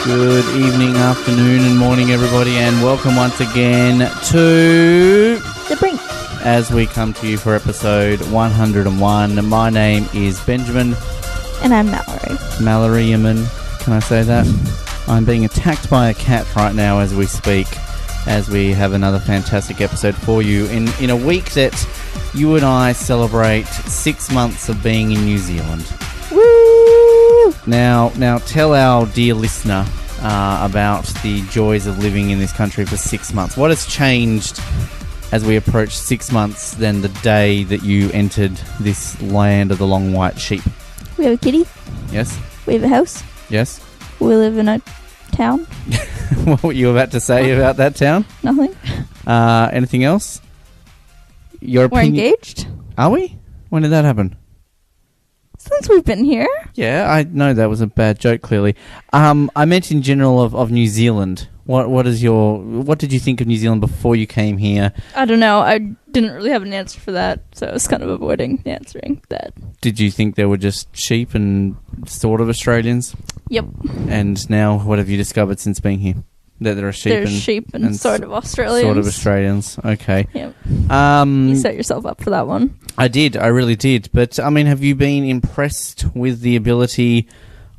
Good evening, afternoon and morning, everybody, and welcome once again to The Brink, as we come to you for episode 101. My name is Benjamin. and I'm Mallory. Mallory, can I say that? I'm being attacked by a cat right now as we speak, as we have another fantastic episode for you in a week that you and I celebrate 6 months of being in New Zealand. Woo! Now tell our dear listener about the joys of living in this country for 6 months. What has changed as we approach 6 months than the day that you entered this land of the long white sheep? We have a kitty. Yes? We have a house. Yes? We live in a town. What were you about to say about that town? Nothing. Anything else? Your We're opinion? engaged. Are we? When did that happen? Since we've been here. Yeah, I know that was a bad joke, clearly. I meant in general of New Zealand. What did you think of New Zealand before you came here? I don't know. I didn't really have an answer for that, so I was kind of avoiding answering that. Did you think they were just sheep and sort of Australians? Yep. And now what have you discovered since being here? That there are sheep There's sheep and sort of Australians. Sort of Australians. Okay. Yep. You set yourself up for that one. I did. I really did. But, I mean, have you been impressed with the ability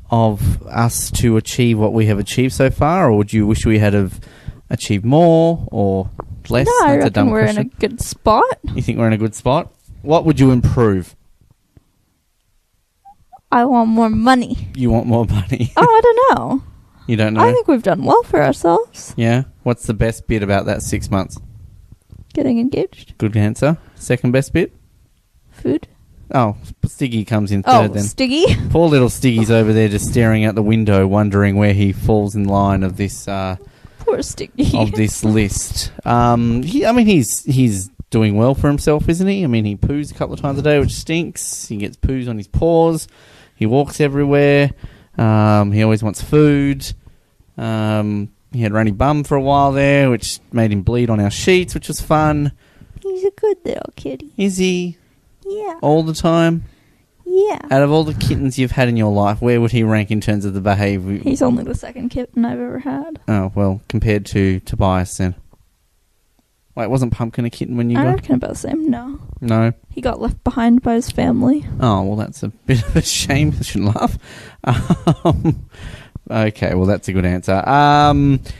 of us to achieve what we have achieved so far? Or would you wish we had have achieved more or less? No, I That's a dumb reckon we're question. in a good spot. You think we're in a good spot? What would you improve? I want more money. You want more money? Oh, I don't know. You don't know? I think we've done well for ourselves. Yeah? What's the best bit about that 6 months? Getting engaged. Good answer. Second best bit? Food. Oh, Stiggy comes in Oh, third then. Stiggy. Poor little Stiggy's over there just staring out the window, wondering where he falls in line of this Poor Stiggy. of this list. He's doing well for himself, isn't he? I mean, he poos a couple of times a day, which stinks. He gets poos on his paws. He walks everywhere. He always wants food. He had runny bum for a while there, which made him bleed on our sheets, which was fun. He's a good little kitty. Is he? Yeah. All the time? Yeah. Out of all the kittens you've had in your life, where would he rank in terms of the behaviour? He's only the second kitten I've ever had. Oh, well, compared to Tobias then. Wait, wasn't Pumpkin a kitten when you I got... reckon about the same. No. No? He got left behind by his family. Oh, well, that's a bit of a shame. I shouldn't laugh. Okay, well, that's a good answer.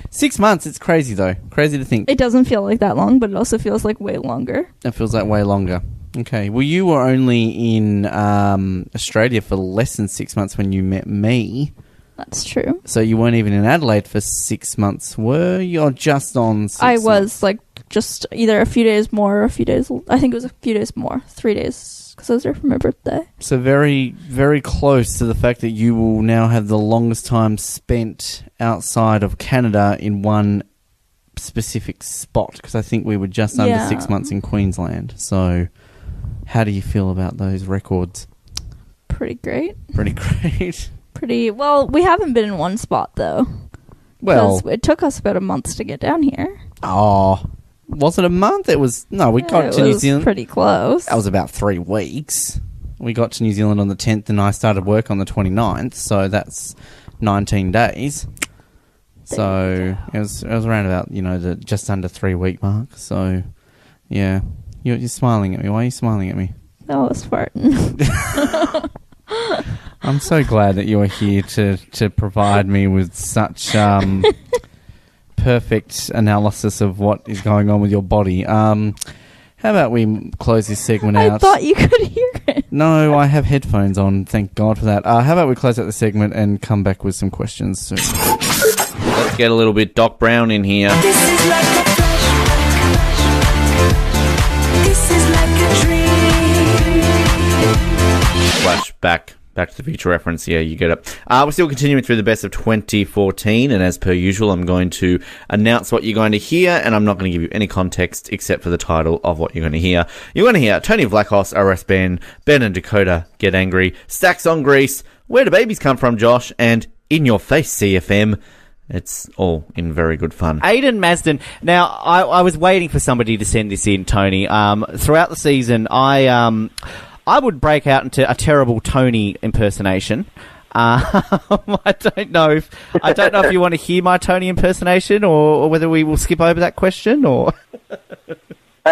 6 months, it's crazy, though. Crazy to think. It doesn't feel like that long, but it also feels like way longer. It feels like way longer. Okay, well, you were only in Australia for less than 6 months when you met me. That's true. So you weren't even in Adelaide for 6 months, were you? Or just on 6 months? I was, just either a few days more or a few days... I think it was a few days more. 3 days, because I was there for my birthday. So very, very close to the fact that you will now have the longest time spent outside of Canada in one specific spot, because I think we were just under 6 months in Queensland. So how do you feel about those records? Pretty great. Pretty great. Well, we haven't been in one spot, though. Well, it took us about a month to get down here. Oh, was it a month? It was... No, we got to New Zealand. Pretty close. That was about 3 weeks. We got to New Zealand on the 10th and I started work on the 29th, so that's 19 days. So it was around about, the just under 3 week mark. So, yeah. You're smiling at me. Why are you smiling at me? I was farting. I'm so glad that you're here to provide me with such perfect analysis of what is going on with your body. How about we close this segment out? I thought you could hear it. No, I have headphones on. Thank God for that. How about we close out the segment and come back with some questions soon? Let's get a little bit Doc Brown in here. This is like a This is like a dream. Flashback. Back to the Future reference. Yeah, you get it. We're still continuing through the best of 2014, and as per usual, I'm going to announce what you're going to hear, and I'm not going to give you any context except for the title of what you're going to hear. You're going to hear Tony Vlachos, arrest Ben, Ben and Dakota get angry, Stacks on Greece, Where Do Babies Come From, Josh, and In Your Face, CFM. It's all in very good fun. Aidan Masden. Now, I was waiting for somebody to send this in, Tony. Throughout the season, I would break out into a terrible Tony impersonation. I don't know if you want to hear my Tony impersonation or whether we will skip over that question or.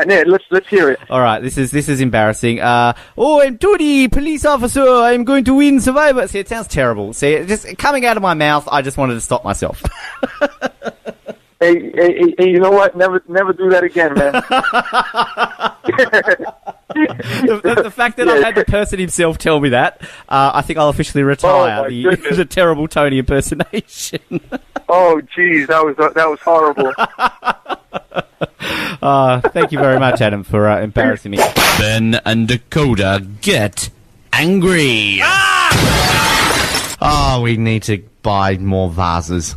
Yeah, let's hear it. All right, this is embarrassing. I'm Tony, police officer. I'm going to win Survivor. See, it sounds terrible. See, it just coming out of my mouth. I just wanted to stop myself. Hey, you know what? Never do that again, man. the fact that I've had the person himself tell me that, I think I'll officially retire the terrible Tony impersonation. Oh, geez, that was horrible. Thank you very much, Adam, for embarrassing me. Ben and Dakota get angry. Oh, we need to buy more vases.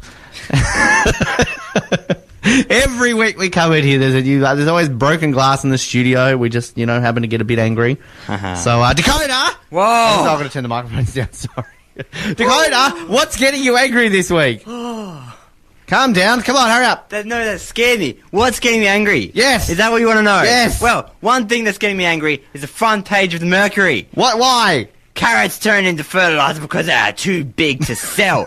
Every week we come in here, there's always broken glass in the studio. We just, happen to get a bit angry. So, Dakota! Whoa! I'm not going to turn the microphones down, sorry. Dakota, what's getting you angry this week? Calm down. Come on, hurry up. No, that scared me. What's getting me angry? Yes. Is that what you want to know? Yes. Well, one thing that's getting me angry is the front page of the Mercury. What? Why? Carrots turn into fertilizer because they are too big to sell.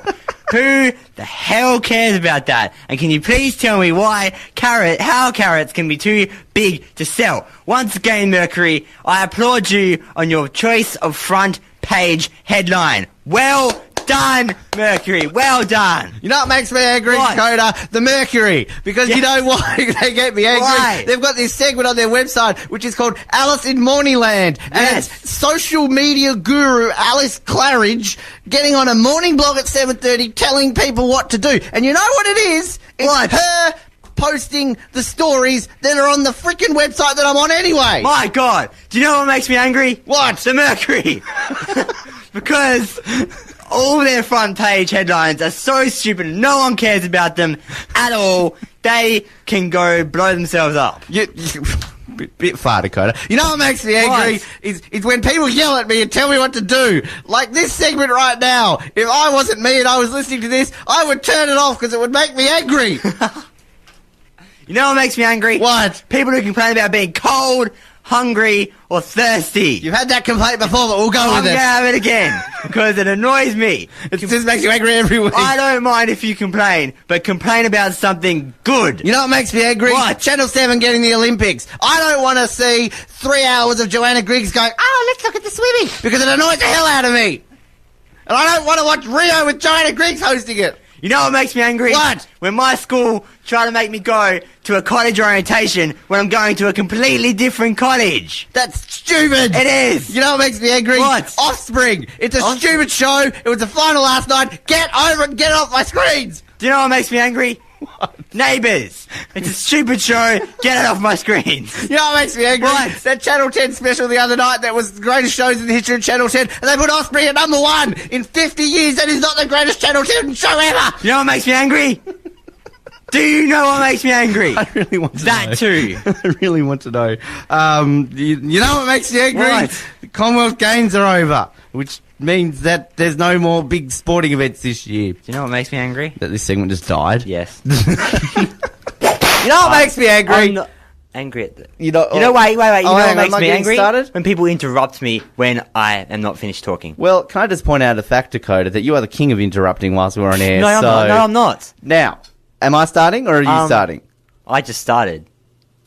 Who the hell cares about that? And can you please tell me how carrots can be too big to sell? Once again, Mercury, I applaud you on your choice of front page headline. Well done, Mercury. Well done. You know what makes me angry, What? Dakota? The Mercury. Because you know why they get me angry? Why? They've got this segment on their website which is called Alice in Morningland. And Yes. it's social media guru Alice Claridge getting on a morning blog at 7:30 telling people what to do. And you know what it is? It's What? her posting the stories that are on the freaking website that I'm on anyway. My God. Do you know what makes me angry? What? The Mercury. Because all their front page headlines are so stupid. No one cares about them at all. They can go blow themselves up. Bit far, Dakota. You know what makes me angry is when people yell at me and tell me what to do. Like this segment right now. If I wasn't me and I was listening to this, I would turn it off because it would make me angry. You know what makes me angry? What? People who complain about being cold, hungry, or thirsty. You've had that complaint before, but we'll go I'm with gonna it. have it again because it annoys me. It just makes you angry every week. I don't mind if you complain, but complain about something good. You know what makes me angry? What? Channel 7 getting the Olympics. I don't want to see 3 hours of Joanna Griggs going, let's look at the swimming, because it annoys the hell out of me. And I don't want to watch Rio with Joanna Griggs hosting it. You know what makes me angry? What? When my school try to make me go to a cottage orientation when I'm going to a completely different cottage. That's stupid. It is. You know what makes me angry? What? Offspring. It's a stupid show. It was the final last night. Get over it and get it off my screens. Do you know what makes me angry? Neighbours. It's a stupid show. Get it off my screens. You know what makes me angry? What? That Channel 10 special the other night that was the greatest shows in the history of Channel 10, and they put Offspring at number 1 in 50 years. That is not the greatest Channel 10 show ever. You know what makes me angry? Do you know what makes me angry? I really want to know. That too. I really want to know. You know what makes me angry? What? The Commonwealth Games are over, which means that there's no more big sporting events this year. Do you know what makes me angry? That this segment just died. Yes. You know what makes me angry? I'm not angry at the... You know, wait. You know hang what on, makes am I me getting angry? started? When people interrupt me when I am not finished talking. Well, can I just point out the fact, Dakota, that you are the king of interrupting whilst we're on air. No, I'm not. No, I'm not. Now, am I starting or are you starting? I just started.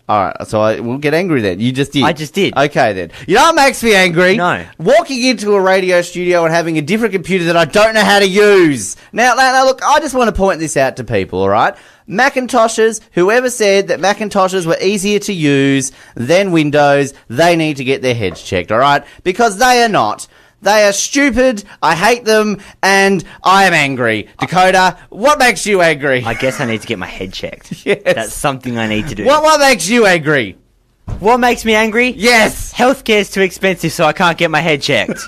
All right, so we'll get angry then. You just did. I just did. Okay then. You know what makes me angry? No. Walking into a radio studio and having a different computer that I don't know how to use. Now, look, I just want to point this out to people, all right? Macintoshes, whoever said that Macintoshes were easier to use than Windows, they need to get their heads checked, all right? Because they are not. They are stupid, I hate them, and I am angry. Dakota, what makes you angry? I guess I need to get my head checked. Yes. That's something I need to do. What makes you angry? What makes me angry? Yes. Healthcare's too expensive, so I can't get my head checked.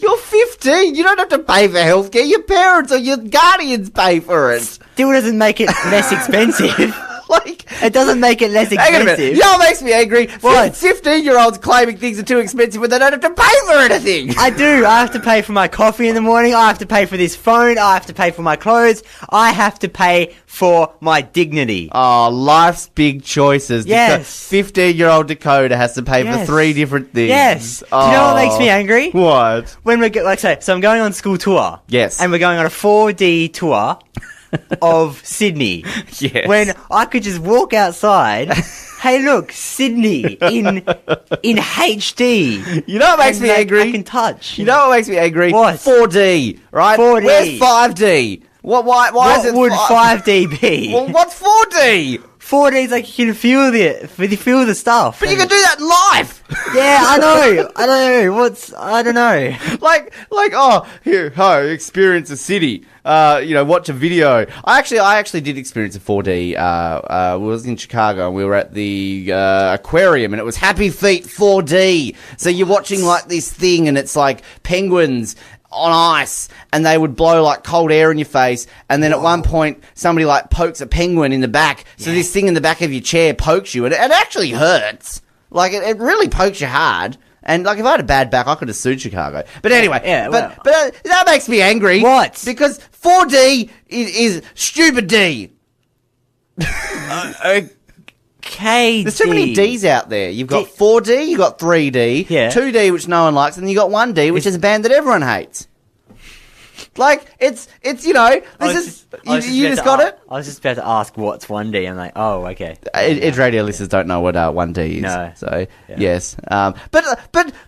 You're 15. You don't have to pay for healthcare. Your parents or your guardians pay for it. Still doesn't make it less expensive. Like, It doesn't make it less hang on a minute. expensive. You know what makes me angry? What? 15-year-olds claiming things are too expensive when they don't have to pay for anything. I do. I have to pay for my coffee in the morning. I have to pay for this phone. I have to pay for my clothes. I have to pay for my dignity. Oh, life's big choices. Yes. 15-year-old Dakota has to pay for Yes. 3 different things. Yes. Do you know what makes me angry? What? When we get, like, say, so I'm going on school tour. Yes. And we're going on a 4D tour of Sydney. Yes. When I could just walk outside. Hey, look, Sydney in HD. You know what makes me And, like, angry? I can touch. You know what makes me angry? What? 4D, right? 4D. Where's 5D? Why What is it would 5D be? Well, what's 4D? 4D is like you can feel the stuff. But you can do that live. Yeah, I know. I don't know. like, oh, here, experience a city. Watch a video. I actually did experience a 4D. We was in Chicago and we were at the aquarium and it was Happy Feet 4D. So you're watching like this thing and it's like penguins on ice and they would blow like cold air in your face, and then at one point somebody like pokes a penguin in the back, so this thing in the back of your chair pokes you and it actually hurts. Like it really pokes you hard. And like if I had a bad back I could have sued Chicago. But anyway, but that makes me angry. What? Because 4D is stupid D. Okay. There's too many D's out there. You've got 4D, you've got 3D, Yeah. 2D, which no one likes, and then you got 1D, which is a band that everyone hates. Like, it's you just got it? I was just about to ask what's 1D. I'm like, oh, okay. Edge radio listeners don't know what 1D is. No. So, yes. But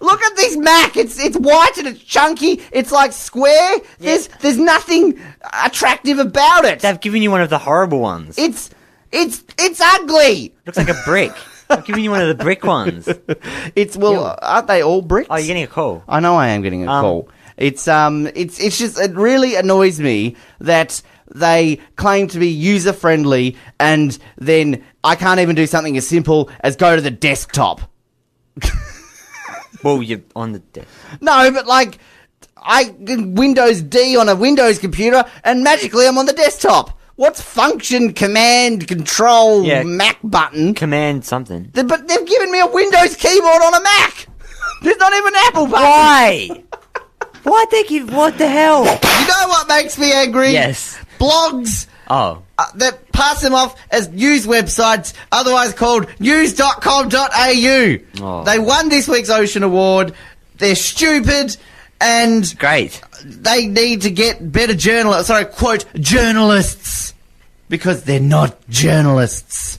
look at this Mac. It's white and it's chunky. It's like square. There's nothing attractive about it. They've given you one of the horrible ones. It's ugly. Looks like a brick. I've given you one of the brick ones. Aren't they all bricks? Oh, you're getting a call. I know I am getting a call. It's just, it really annoys me that they claim to be user friendly and then I can't even do something as simple as go to the desktop. Well, you're on the desk. No, but like, I Windows D on a Windows computer and magically I'm on the desktop. What's function, command, control, Mac button? Command something. But they've given me a Windows keyboard on a Mac. There's not even an Apple button. Why? Why'd they give... What the hell? You know what makes me angry? Yes. Blogs Oh. that pass them off as news websites, otherwise called news.com.au. Oh. They won this week's Ocean Award. They're stupid and Great. they need to get better journalists. Sorry, quote, journalists. Because they're not journalists.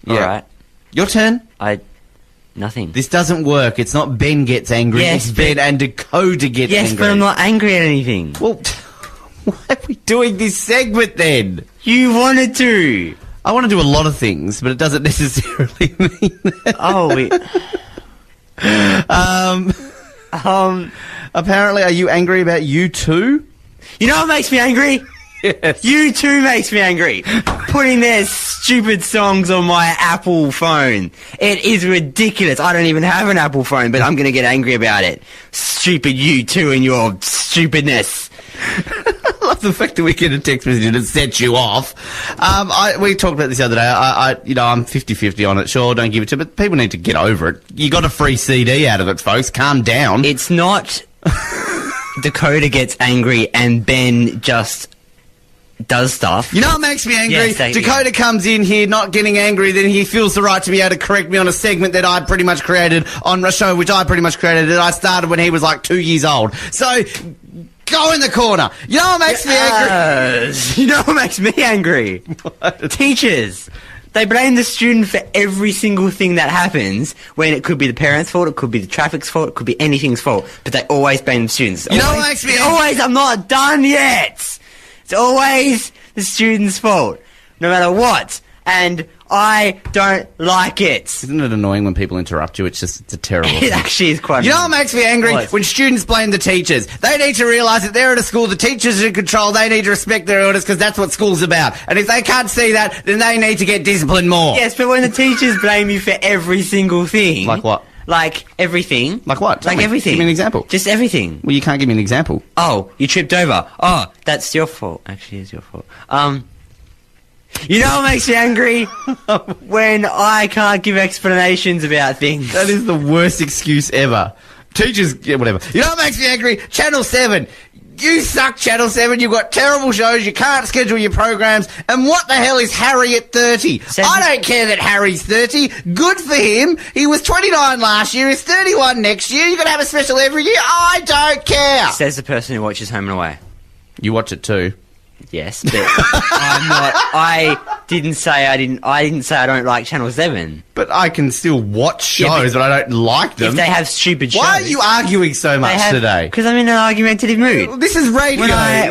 All right. Your turn. Nothing. This doesn't work. It's not Ben gets angry. Yes, it's Ben and Dakota gets angry. Yes, but I'm not angry at anything. Well, why are we doing this segment then? You wanted to. I want to do a lot of things, but it doesn't necessarily mean that. Oh, we... Apparently, are you angry about you too? You know what makes me angry? Yes. You too makes me angry. Putting their stupid songs on my Apple phone. It is ridiculous. I don't even have an Apple phone, but I'm going to get angry about it. Stupid you too and your stupidness. I love the fact that we get a text message and it sets you off. We talked about this the other day. I'm 50-50 on it. Sure, don't give it to, but people need to get over it. You got a free CD out of it, folks. Calm down. It's not Dakota gets angry and Ben just does stuff. You know what makes me angry? Yes, Dakota comes in here not getting angry, then he feels the right to be able to correct me on a segment that I pretty much created, on a show which I pretty much created, that I started when he was like 2 years old. So, go in the corner. You know what makes me angry? You know what makes me angry? What? Teachers. They blame the student for every single thing that happens, when it could be the parents' fault, it could be the traffic's fault, it could be anything's fault, but they always blame the students. You know what makes me angry? Always, I'm not done yet! It's always the student's fault, no matter what, and I don't like it. Isn't it annoying when people interrupt you? It's a terrible It thing. actually is quite... You know what makes me angry? What? When students blame the teachers. They need to realise that they're at a school, the teachers are in control, they need to respect their orders because that's what school's about. And if they can't see that, then they need to get disciplined more. Yes, but when the teachers blame you for every single thing... Like what? Like everything. Like what? Tell Like me. everything. Give me an example. Just everything. Well, you can't give me an example. Oh, you tripped over. Oh, that's your fault. Actually, it's your fault. You know what makes me angry? When I can't give explanations about things. That is the worst excuse ever. Teachers, yeah, whatever. You know what makes me angry? Channel 7. You suck, Channel 7. You've got terrible shows. You can't schedule your programs. And what the hell is Harry at 30? I don't care that Harry's 30. Good for him. He was 29 last year. He's 31 next year. You're going to have a special every year. I don't care. Says the person who watches Home and Away. You watch it too. Yes, but I'm not. I didn't say I don't like Channel 7. But I can still watch shows, but I don't like them. If they have stupid shows. Why are you arguing so much today? Because I'm in an argumentative mood. This is radio.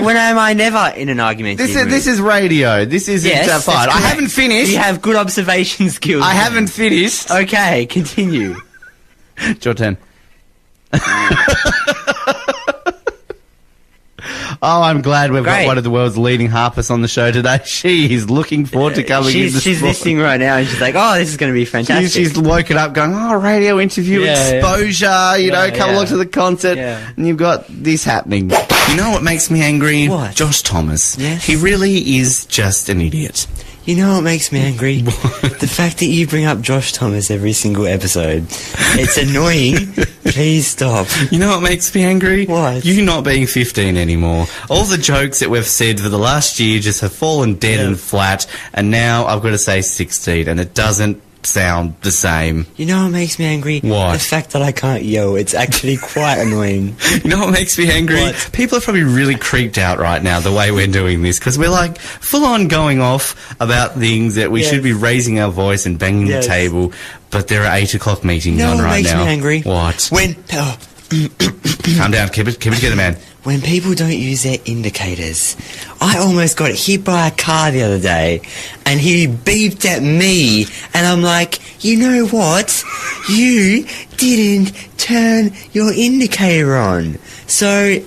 When am I never in an argumentative mood? This is radio. This isn't fine. I haven't finished. You have good observation skills. I haven't finished. Okay, continue. It's your turn. Oh, I'm glad we've got one of the world's leading harpists on the show today. She is looking forward to coming in. She's listening right now and she's like, oh, this is going to be fantastic. She's woken up going, oh, radio interview, exposure, come along to the concert. Yeah. And you've got this happening. You know what makes me angry? What? Josh Thomas. Yes? He really is just an idiot. You know what makes me angry? The fact that you bring up Josh Thomas every single episode. It's annoying. Please stop. You know what makes me angry? What? You not being 15 anymore. All the jokes that we've said for the last year just have fallen dead and flat, and now I've got to say 16, and it doesn't sound the same. You know what makes me angry? What? The fact that I can't yell. It's actually quite annoying. You know what makes me angry? What? People are probably really creeped out right now the way we're doing this, because we're like full on going off about things that we should be raising our voice and banging the table, but there are 8 o'clock meetings on right now. You know what makes me angry? What? When... Calm down, keep it together, man. When people don't use their indicators. I almost got hit by a car the other day, and he beeped at me, and I'm like, you know what? You didn't turn your indicator on. So,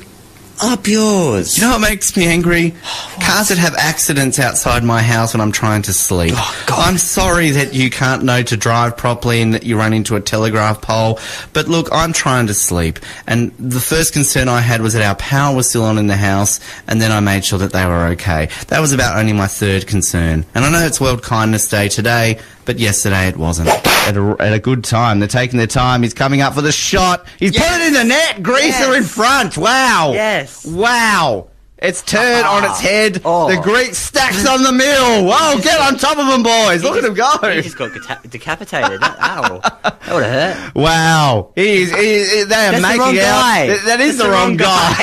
up yours. You know what makes me angry? Cars that have accidents outside my house when I'm trying to sleep. Oh, God. I'm sorry that you can't know to drive properly and that you run into a telegraph pole, but look, I'm trying to sleep, and the first concern I had was that our power was still on in the house, and then I made sure that they were okay. That was about only my third concern. And I know it's World Kindness Day today, but yesterday it wasn't. At a good time. They're taking their time. He's coming up for the shot. He's put it in the net. Greaser in front. Wow. Yes. Wow. It's turned on its head. Oh. The Greek stacks on the mill. Whoa, get on top of them, boys. Look at him go. He just got decapitated. Ow. That would have hurt. Wow. They are That's making the wrong guy. out. That is the wrong guy.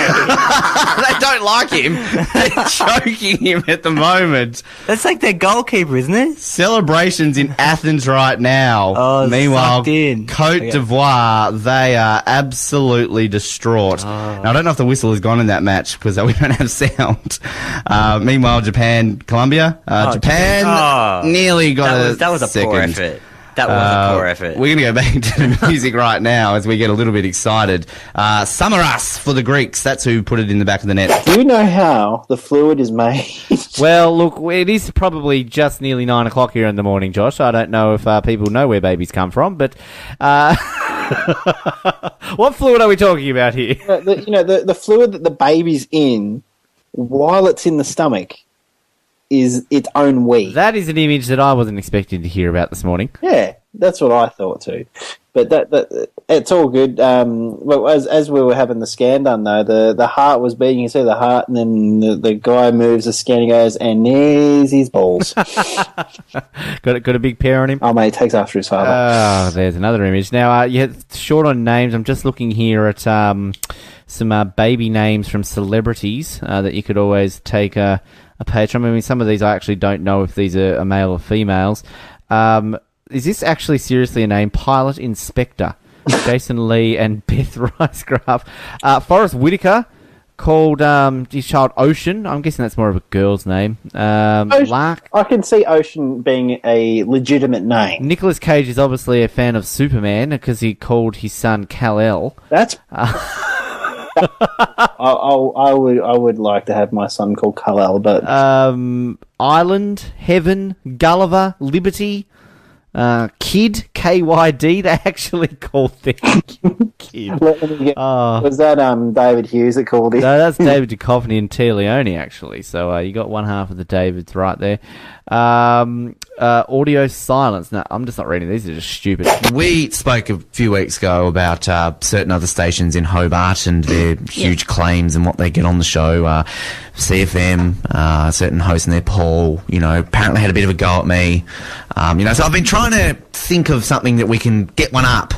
They don't like him. They're choking him at the moment. That's like their goalkeeper, isn't it? Celebrations in Athens right now. Oh, meanwhile, sucked in. Côte d'Ivoire, they are absolutely distraught. Now, I don't know if the whistle has gone in that match because we don't have sound. Meanwhile, Japan, Colombia. Japan nearly got that was a second. poor effort. That was a poor effort. We're going to go back to the music right now as we get a little bit excited. Samaras for the Greeks. That's who put it in the back of the net. Do you know how the fluid is made? Well, look, it is probably just nearly 9 o'clock here in the morning, Josh. I don't know if people know where babies come from, but what fluid are we talking about here? The fluid that the baby's in while it's in the stomach is its own wee. That is an image that I wasn't expecting to hear about this morning. Yeah, that's what I thought too. But that it's all good. Well, as we were having the scan done though, the heart was beating. You see the heart, and then the guy moves the scan. He goes, and there's his balls. got a big pair on him. Oh mate, he takes after his father. Oh, there's another image. Now, short on names. I'm just looking here at some baby names from celebrities that you could always take a page from. I mean, some of these I actually don't know if these are male or females. Is this actually seriously a name? Pilot Inspector. Jason Lee and Beth Ricegraf. Forrest Whitaker called his child Ocean. I'm guessing that's more of a girl's name. Lark. I can see Ocean being a legitimate name. Nicolas Cage is obviously a fan of Superman because he called his son Kal-El. That's... I would like to have my son called Kal-El, but... Island, Heaven, Gulliver, Liberty... Kid, KYD. They actually called their kid. Was that David Hughes that called him? No, that's David Duchovny and Tia Leone, actually. So you got one half of the Davids right there. Audio silence. No, I'm just not reading these. They're just stupid. We spoke a few weeks ago about certain other stations in Hobart and their huge claims and what they get on the show. CFM, certain host in there, Paul, apparently had a bit of a go at me. So I've been trying to think of something that we can get one up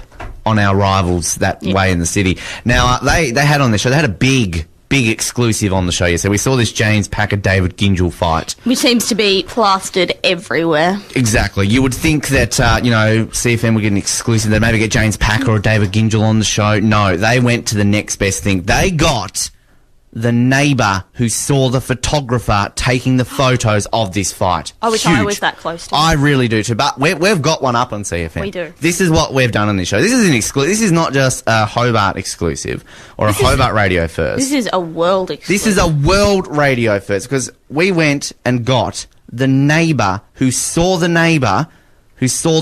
on our rivals that way in the city. Now, they had on their show, they had a big exclusive on the show. So we saw this James Packer David Gingell fight, which seems to be plastered everywhere. Exactly. You would think that CFM would get an exclusive. They'd maybe get James Packer or David Gingell on the show. No, they went to the next best thing. They got the neighbour who saw the photographer taking the photos of this fight. I wish I was that close to. I really do too. But we've got one up on CFM. We do. This is what we've done on this show. This is an exclusive. This is not just a Hobart exclusive or a Hobart radio first. This is a world exclusive. This is a world radio first because we went and got the neighbour who saw the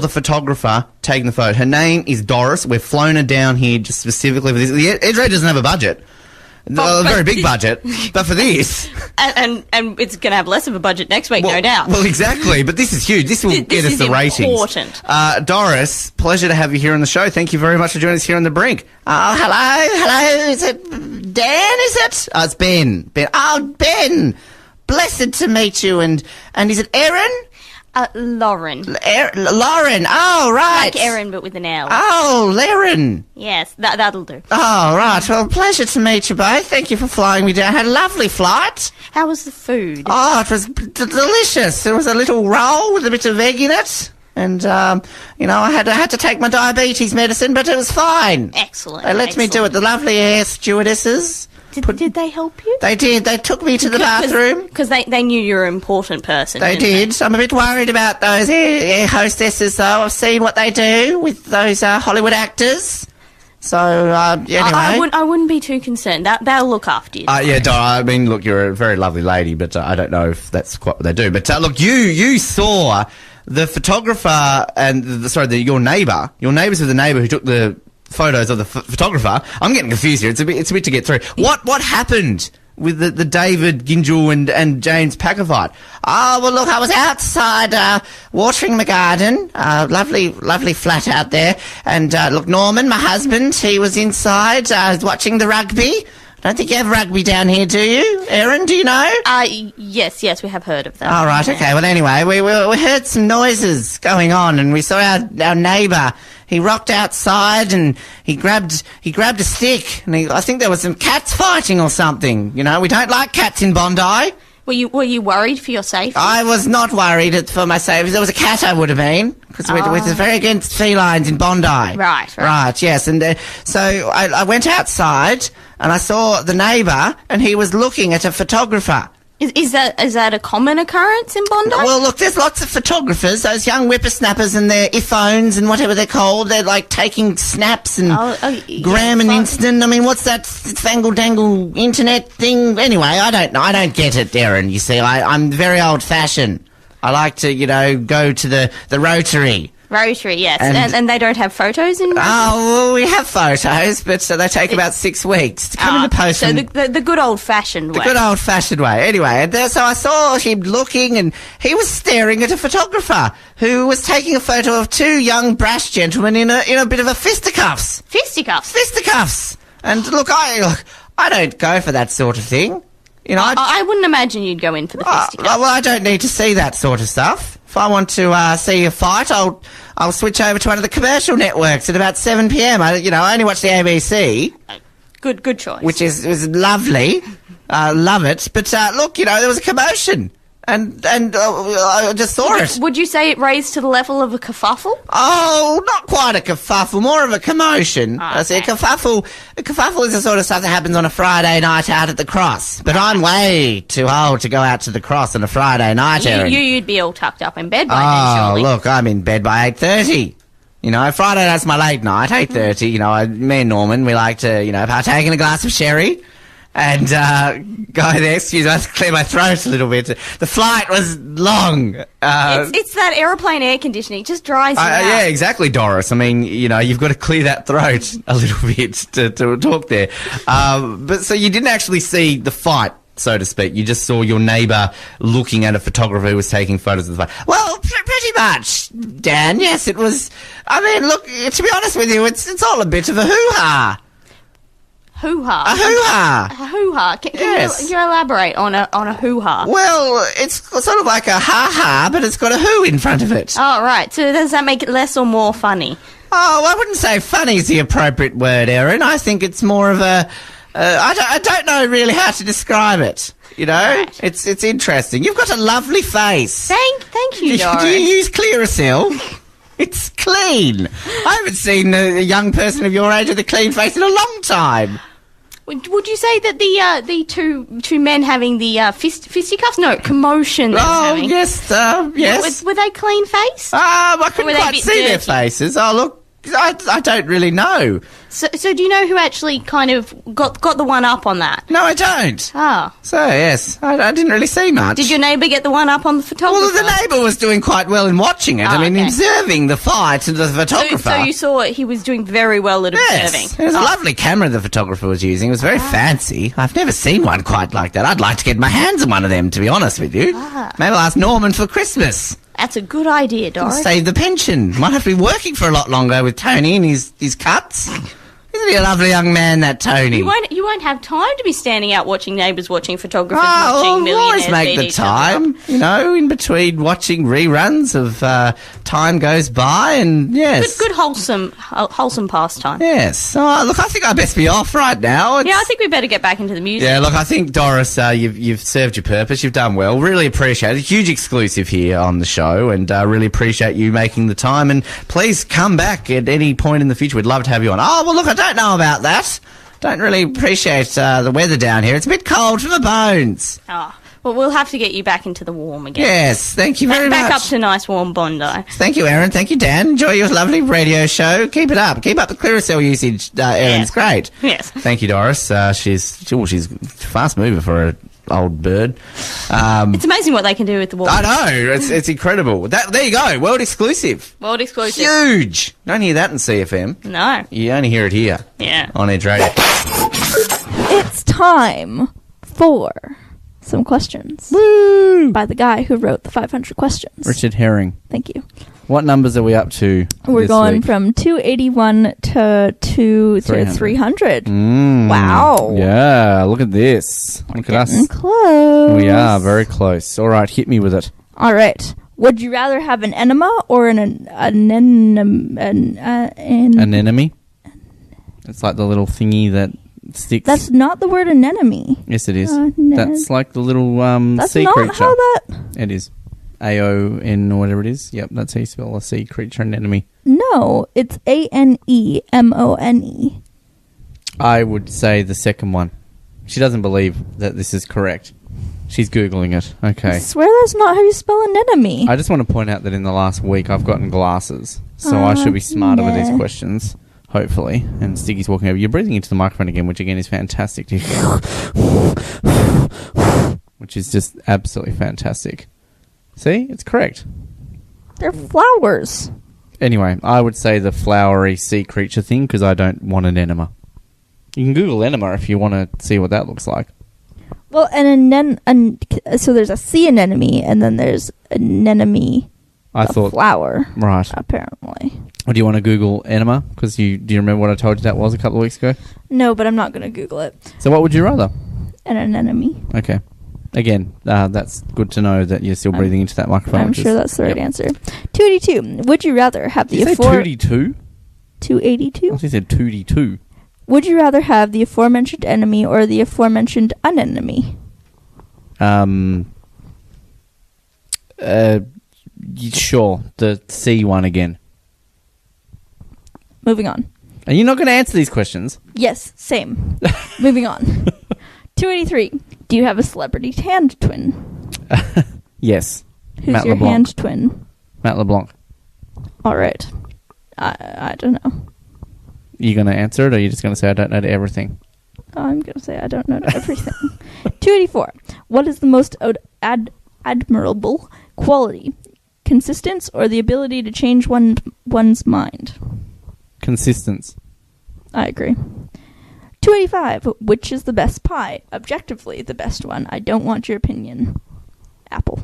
photographer taking the photo. Her name is Doris. We've flown her down here just specifically for this. The Edge Radio doesn't have a budget. A very big budget, but for this... And it's going to have less of a budget next week, no doubt. Well, exactly, but this is huge. This will get us the ratings. Important. Doris, pleasure to have you here on the show. Thank you very much for joining us here on The Brink. Oh, hello. Is it Dan, is it? Oh, it's Ben. Oh, Ben. Blessed to meet you. And is it Erin? Lauren. Lauren. Oh, right. Like Erin, but with an L. Oh, Lauren. Yes, that'll do. Oh, right. Well, pleasure to meet you both. Thank you for flying me down. I had a lovely flight. How was the food? Oh, it was delicious. There was a little roll with a bit of egg in it. And, I had to take my diabetes medicine, but it was fine. Excellent. They let me do it. The lovely air stewardesses. Did they help you? They did. They took me to the bathroom. Because they knew you were an important person. They did. I'm a bit worried about those air hostesses, though. I've seen what they do with those Hollywood actors. So, anyway. I wouldn't be too concerned. They'll look after you. I mean, look, you're a very lovely lady, but I don't know if that's quite what they do. But, look, you saw the photographer and, your neighbour. Your neighbours with the neighbour who took the photos of the photographer. I'm getting confused here. It's a bit to get through. What happened with the David Gingell and James Packer fight? Oh, well, look, I was outside watering my garden. Lovely flat out there. And look, Norman, my husband, he was inside watching the rugby. I don't think you have rugby down here, do you? Erin, do you know? Yes, we have heard of that. All right, okay. Well, anyway, we heard some noises going on, and we saw our neighbour. He rocked outside and he grabbed a stick, and I think there was some cats fighting or something. We don't like cats in Bondi. Were you worried for your safety? I was not worried for my safety. If there was a cat, I would have been, because we're very against felines in Bondi. Right, yes. And so I went outside and I saw the neighbour, and he was looking at a photographer. Is that a common occurrence in Bondi? Well, look, there's lots of photographers, those young whippersnappers and their iPhones and whatever they're called. They're like taking snaps and Gram and Instant. I mean, what's that fangle-dangle internet thing? Anyway, I don't know. I don't get it, Darren. You see, I'm very old-fashioned. I like to, go to the Rotary. Rotary, yes. And they don't have photos in Rotary? Oh, well, we have photos, but they take about 6 weeks to come into post. So the good old-fashioned way. The good old-fashioned way. Anyway, so I saw him looking, and he was staring at a photographer who was taking a photo of two young brash gentlemen in a bit of a fisticuffs. Fisticuffs? And look, I don't go for that sort of thing. I wouldn't imagine you'd go in for the fisticuffs. Well, I don't need to see that sort of stuff. If I want to see a fight, I'll switch over to one of the commercial networks at about 7 p.m. I only watch the ABC. Good choice. Which is lovely. Love it. But look, there was a commotion. And I just saw it. Would you say it raised to the level of a kerfuffle? Oh, not quite a kerfuffle, more of a commotion. Oh, okay. I see, a kerfuffle is the sort of stuff that happens on a Friday night out at the Cross. But I'm way too old to go out to the Cross on a Friday night, Erin. You'd be all tucked up in bed by then, surely. Oh, look, I'm in bed by 8:30. Friday night's my late night, 8:30. Me and Norman, we like to, partake in a glass of sherry. And, guy there, excuse me, I have to clear my throat a little bit. The flight was long. It's that aeroplane air conditioning. It just dries you out. Yeah, exactly, Doris. I mean, you've got to clear that throat a little bit to talk there. But so you didn't actually see the fight, so to speak. You just saw your neighbour looking at a photographer who was taking photos of the fight. Well, pretty much, Dan. Yes, it was. I mean, look, to be honest with you, it's all a bit of a hoo-ha. Hoo-ha. A hoo-ha. A hoo-ha. Can Yes. you elaborate on a hoo-ha? Well, it's sort of like a ha-ha, but it's got a who in front of it. Oh, right. So does that make it less or more funny? Oh, I wouldn't say funny is the appropriate word, Erin. I think it's more of a... I don't know really how to describe it. Right. It's interesting. You've got a lovely face. Thank you, Doris. Do you use Clearasil? It's clean. I haven't seen a young person of your age with a clean face in a long time. Would you say that the two men having the fisticuffs? No, commotion. They were having. Yes, yes. Were they clean face? I couldn't Were they a quite bit see their dirty? faces. Oh, look, I don't really know. So do you know who actually kind of got the one up on that? No, I don't. Oh. So, yes, I didn't really see much. Did your neighbour get the one up on the photographer? Well, the neighbour was doing quite well in watching it. Oh, I mean, okay. observing the fight and the photographer. So you saw he was doing very well at observing. Yes, it was a lovely camera the photographer was using. It was very fancy. I've never seen one quite like that. I'd like to get my hands on one of them, to be honest with you. Maybe I'll ask Norman for Christmas. That's a good idea, Doris. Save the pension. Might have to be working for a lot longer with Tony and his cuts. Isn't he a lovely young man, that Tony? You won't have time to be standing out watching neighbours, watching photographers, Oh, watching we'll always millionaires make beat the each other up. time, in between watching reruns of Time Goes By, and yes. Good wholesome pastime. Yes. Oh, look, I think I best be off right now. Yeah, I think we better get back into the music. Yeah, look, I think, Doris, you've served your purpose. You've done well. Really appreciate it. Huge exclusive here on the show, and really appreciate you making the time. And please come back at any point in the future. We'd love to have you on. Oh, well, look, I don't know about that. Don't really appreciate the weather down here. It's a bit cold for the bones. Oh, well, we'll have to get you back into the warm again. Yes, thank you very much. Back up to nice warm Bondi. Thank you, Erin. Thank you, Dan. Enjoy your lovely radio show. Keep it up. Keep up the Clearasil usage, Erin. It's great. Yes. Thank you, Doris. She's a fast mover for an old bird. It's amazing what they can do with the water. I know. It's incredible. There you go. World exclusive. World exclusive. Huge. You don't hear that in CFM. No. You only hear it here. Yeah. On Edge Radio. It's time for some questions. Woo! By the guy who wrote the 500 questions. Richard Herring. Thank you. What numbers are we up to? We're this going week? from 281 to 300. Wow. Yeah, look at this. Look at us. Getting close. We are very close. All right, hit me with it. All right. Would you rather have an enema or an Anemone? It's like the little thingy that sticks. That's not the word anemone. Yes, it is. Anen- That's like the little That's sea not creature. how that... It is. AON or whatever it is. Yep, that's how you spell a sea creature anemone. No, it's ANEMONE. I would say the second one. She doesn't believe that this is correct. She's Googling it. I Okay. swear that's not how you spell anemone. I just want to point out that in the last week I've gotten glasses. So I should be smarter with these nah. questions. Hopefully. And Stiggy's walking over. You're breathing into the microphone again, which again is fantastic to hear. Which is just absolutely fantastic. See? It's correct. They're flowers. Anyway, I would say the flowery sea creature thing because I don't want an enema. You can Google enema if you want to see what that looks like. Well, so there's a sea anemone, and then there's an anemone, flower. Right. Apparently. Or do you want to Google enema? Because do you remember what I told you that was a couple of weeks ago? No, but I'm not going to Google it. So what would you rather? An anemone. Okay. Again, that's good to know that you're still breathing into that microphone. I'm sure that's the right answer. 282. Would you rather have the... Did you say 282? 282? I thought you said 282. Would you rather have the aforementioned enemy or the aforementioned anemone? Sure. The C one again. Moving on. Are you not going to answer these questions? Yes, same. Moving on. 283. Do you have a celebrity hand twin? Yes. Who's Matt your LeBlanc. hand twin? Matt LeBlanc. All right. I don't know. You going to answer it, or are you just going to say I don't know everything? I'm going to say I don't know everything. 284. What is the most admirable quality? Consistence or the ability to change one's mind? Consistence. I agree. 285. Which is the best pie? Objectively, the best one. I don't want your opinion. Apple.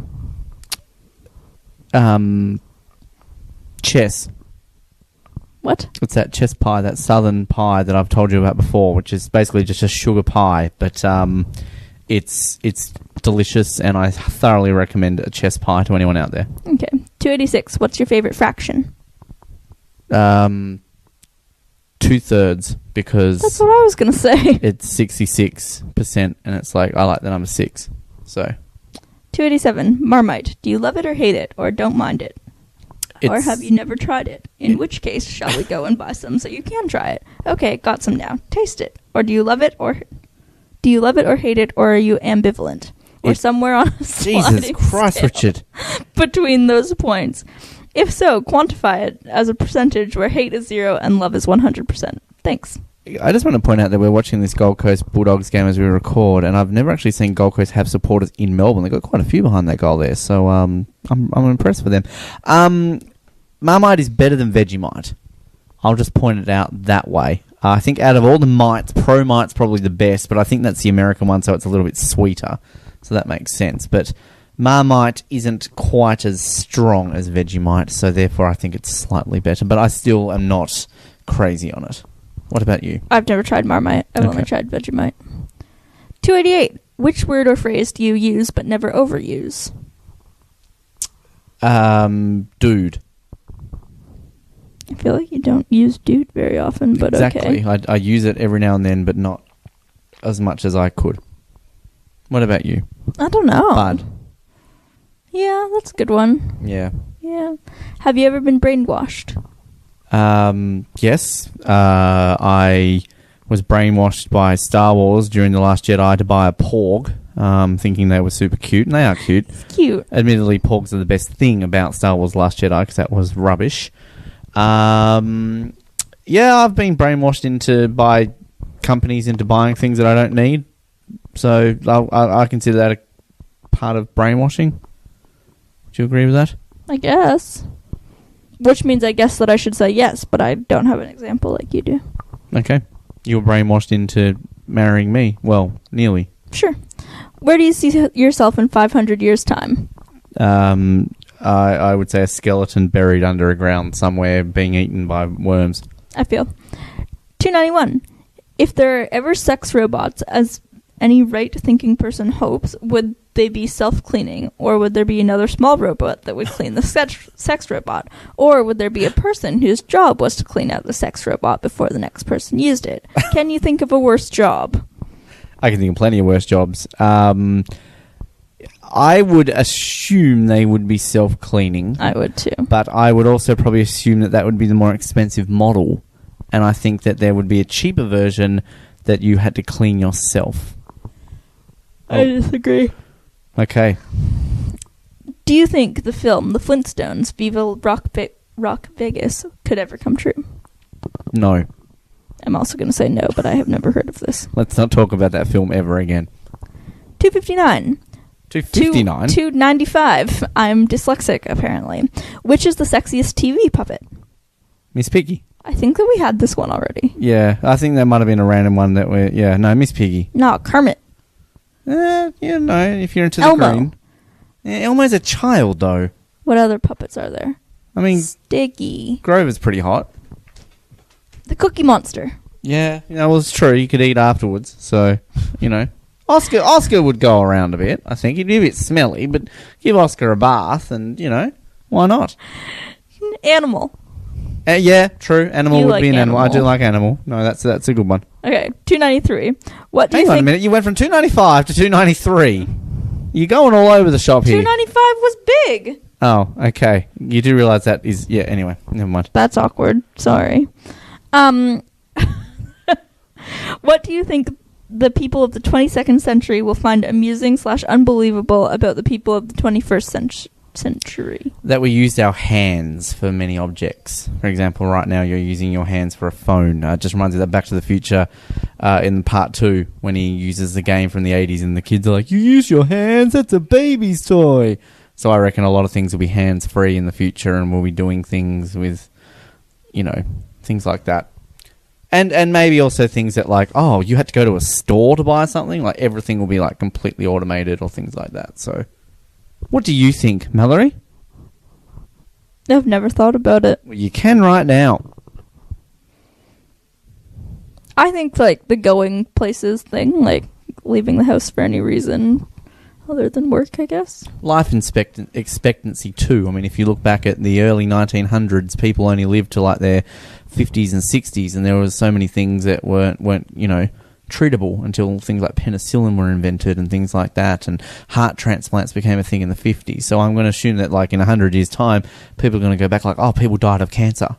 Chess. What? It's that chess pie, that southern pie that I've told you about before, which is basically just a sugar pie, but it's delicious, and I thoroughly recommend a chess pie to anyone out there. Okay. 286. What's your favorite fraction? 2/3, because That's what I was going to say. it's 66%, and it's like, I like the number 6. So 287. Marmite. Do you love it or hate it, or don't mind it? Or it's- have you never tried it? In which case, shall we go and buy some so you can try it? Okay, got some now. Taste it. Or do you love it or hate it, or are you ambivalent? Or somewhere on a Jesus sliding Christ, scale Richard. between those points. If so, quantify it as a percentage where hate is 0 and love is 100%. Thanks. I just want to point out that we're watching this Gold Coast Bulldogs game as we record, and I've never actually seen Gold Coast have supporters in Melbourne. They've got quite a few behind that goal there, so I'm impressed with them. Marmite is better than Vegemite. I'll just point it out that way. I think out of all the mites, Pro Mite's probably the best, but I think that's the American one, so it's a little bit sweeter. So that makes sense. But Marmite isn't quite as strong as Vegemite, so therefore I think it's slightly better. But I still am not crazy on it. What about you? I've never tried Marmite. I've only tried Vegemite. 288. Which word or phrase do you use but never overuse? Dude. I feel like you don't use dude very often, but Exactly. okay. I use it every now and then, but not as much as I could. What about you? I don't know. Bud. Yeah, that's a good one. Yeah. Yeah. Have you ever been brainwashed? Yes. I was brainwashed by Star Wars during The Last Jedi to buy a Porg, thinking they were super cute, and they are cute. It's cute. Admittedly, Porgs are the best thing about Star Wars Last Jedi, because that was rubbish. Yeah, I've been brainwashed by companies into buying things that I don't need. So I consider that a part of brainwashing. Do you agree with that? I guess. Which means I guess that I should say yes, but I don't have an example like you do. Okay. You were brainwashed into marrying me. Well, nearly. Sure. Where do you see yourself in 500 years' time? I would say a skeleton buried underground somewhere being eaten by worms. I feel. 291. If there are ever sex robots, as any right-thinking person hopes, would they be self-cleaning? Or would there be another small robot that would clean the sex robot? Or would there be a person whose job was to clean out the sex robot before the next person used it? Can you think of a worse job? I can think of plenty of worse jobs. I would assume they would be self-cleaning. I would too. But I would also probably assume that would be the more expensive model. And I think that there would be a cheaper version that you had to clean yourself. I disagree. Okay. Do you think the film The Flintstones, Viva Rock Vegas, could ever come true? No. I'm also going to say no, but I have never heard of this. Let's not talk about that film ever again. 259. 259? 295. I'm dyslexic, apparently. Which is the sexiest TV puppet? Miss Piggy. I think that we had this one already. Yeah, I think that might have been a random one that we... Yeah, no, Miss Piggy. No, Kermit. Yeah, no, if you're into Elmo. the green. Yeah, Elmo's a child, though. What other puppets are there? I mean... Sticky. Grover's pretty hot. The Cookie Monster. Yeah, well, it's true. You could eat afterwards, so, Oscar would go around a bit, I think. He'd be a bit smelly, but give Oscar a bath and, why not? Animal. Yeah, true. Animal You would like be an animal. I do animal. like animal. No, that's a good one. Okay, 293. What do Hang you on think? a minute. You went from 295 to 293. You're going all over the shop here. 295 was big. Oh, okay. You do realise that is... Yeah, anyway. Never mind. That's awkward. Sorry. What do you think the people of the 22nd century will find amusing / unbelievable about the people of the 21st century? That we used our hands for many objects. For example, right now you're using your hands for a phone. It just reminds me of that Back to the Future in part 2 when he uses the game from the 80s and the kids are like, you use your hands, that's a baby's toy. So I reckon a lot of things will be hands-free in the future and we'll be doing things with, things like that. And maybe also things that like, oh, you had to go to a store to buy something, like everything will be like completely automated or things like that. So what do you think, Mallory? I've never thought about it. Well, you can right now. I think like the going places thing, like leaving the house for any reason other than work, I guess. Life expectancy too. I mean, if you look back at the early 1900s, people only lived to like their 50s and 60s, and there was so many things that weren't treatable until things like penicillin were invented and things like that, and heart transplants became a thing in the 50s. So I'm going to assume that like in 100 years' time, people are going to go back like, oh, people died of cancer,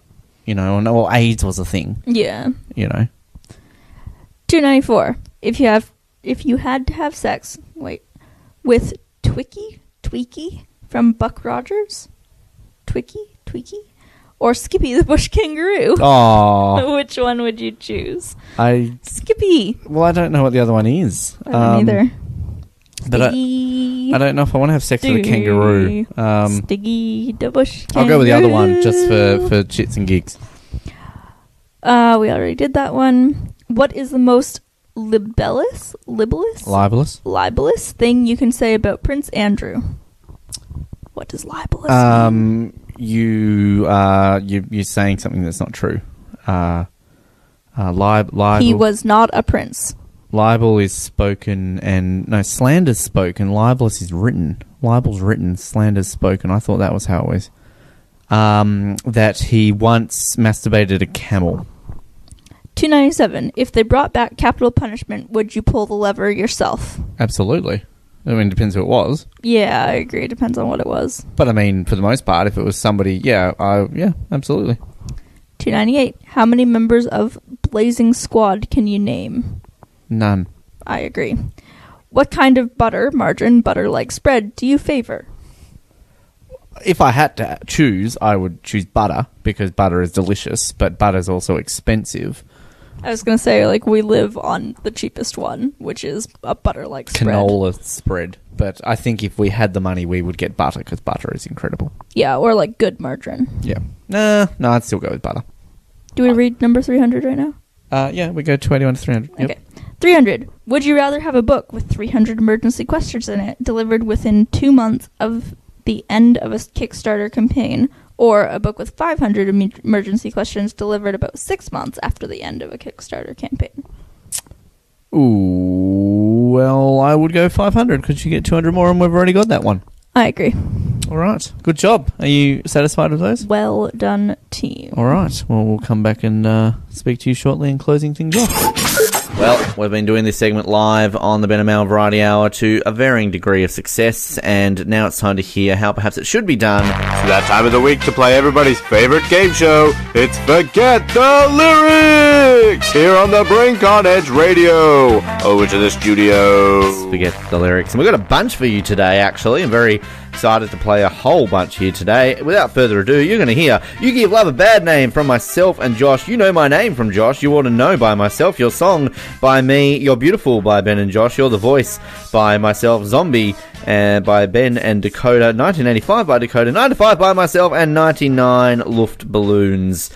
or AIDS was a thing. Yeah. 294. If you had to have sex, with Tweaky from Buck Rogers, Tweaky, or Skippy the Bush Kangaroo. Oh, Which one would you choose? Skippy. Well, I don't know what the other one is. I don't either. But I don't know if I want to have sex with a kangaroo. Stiggy the Bush Kangaroo. I'll go with the other one just for chits and gigs. We already did that one. What is the most libelous thing you can say about Prince Andrew? What does libelous mean? You're saying something that's not true. Libel. He was not a prince. Libel is spoken, slander's spoken. Libelous is written. Libel's written. Slander's spoken. I thought that was how it was. That he once masturbated a camel. 297. If they brought back capital punishment, would you pull the lever yourself? Absolutely. I mean, it depends who it was. Yeah, I agree. It depends on what it was. But I mean, for the most part, if it was somebody, yeah, absolutely. 298. How many members of Blazing Squad can you name? None. I agree. What kind of butter-like spread do you favor? If I had to choose, I would choose butter because butter is delicious, but butter is also expensive. I was going to say, we live on the cheapest one, which is a butter-like spread. Canola spread. But I think if we had the money, we would get butter because butter is incredible. Yeah, or good margarine. Yeah. No, I'd still go with butter. Do we read number 300 right now? Yeah, we go 281 to 300. Yep. Okay. 300. Would you rather have a book with 300 emergency questions in it delivered within 2 months of the end of a Kickstarter campaign, or a book with 500 emergency questions delivered about 6 months after the end of a Kickstarter campaign? Ooh, well, I would go 500 because you get 200 more and we've already got that one. I agree. All right. Good job. Are you satisfied with those? Well done, team. All right. Well, we'll come back and speak to you shortly in closing things off. Well, we've been doing this segment live on the Ben and Mal Variety Hour to a varying degree of success, and now it's time to hear how perhaps it should be done. It's that time of the week to play everybody's favorite game show. It's Forget the Lyrics! Here on the Brink on Edge Radio. Over to the studio. Forget the Lyrics. And we've got a bunch for you today, actually. I'm very excited to play a whole bunch here today. Without further ado, you're going to hear You Give Love a Bad Name from myself and Josh. You Know My Name from Josh. You Want to Know by myself. Your Song by me. You're Beautiful by Ben and Josh. You're the Voice by myself. Zombie by Ben and Dakota. 1985 by Dakota. 9 to 5 by myself. And 99 Luft Balloons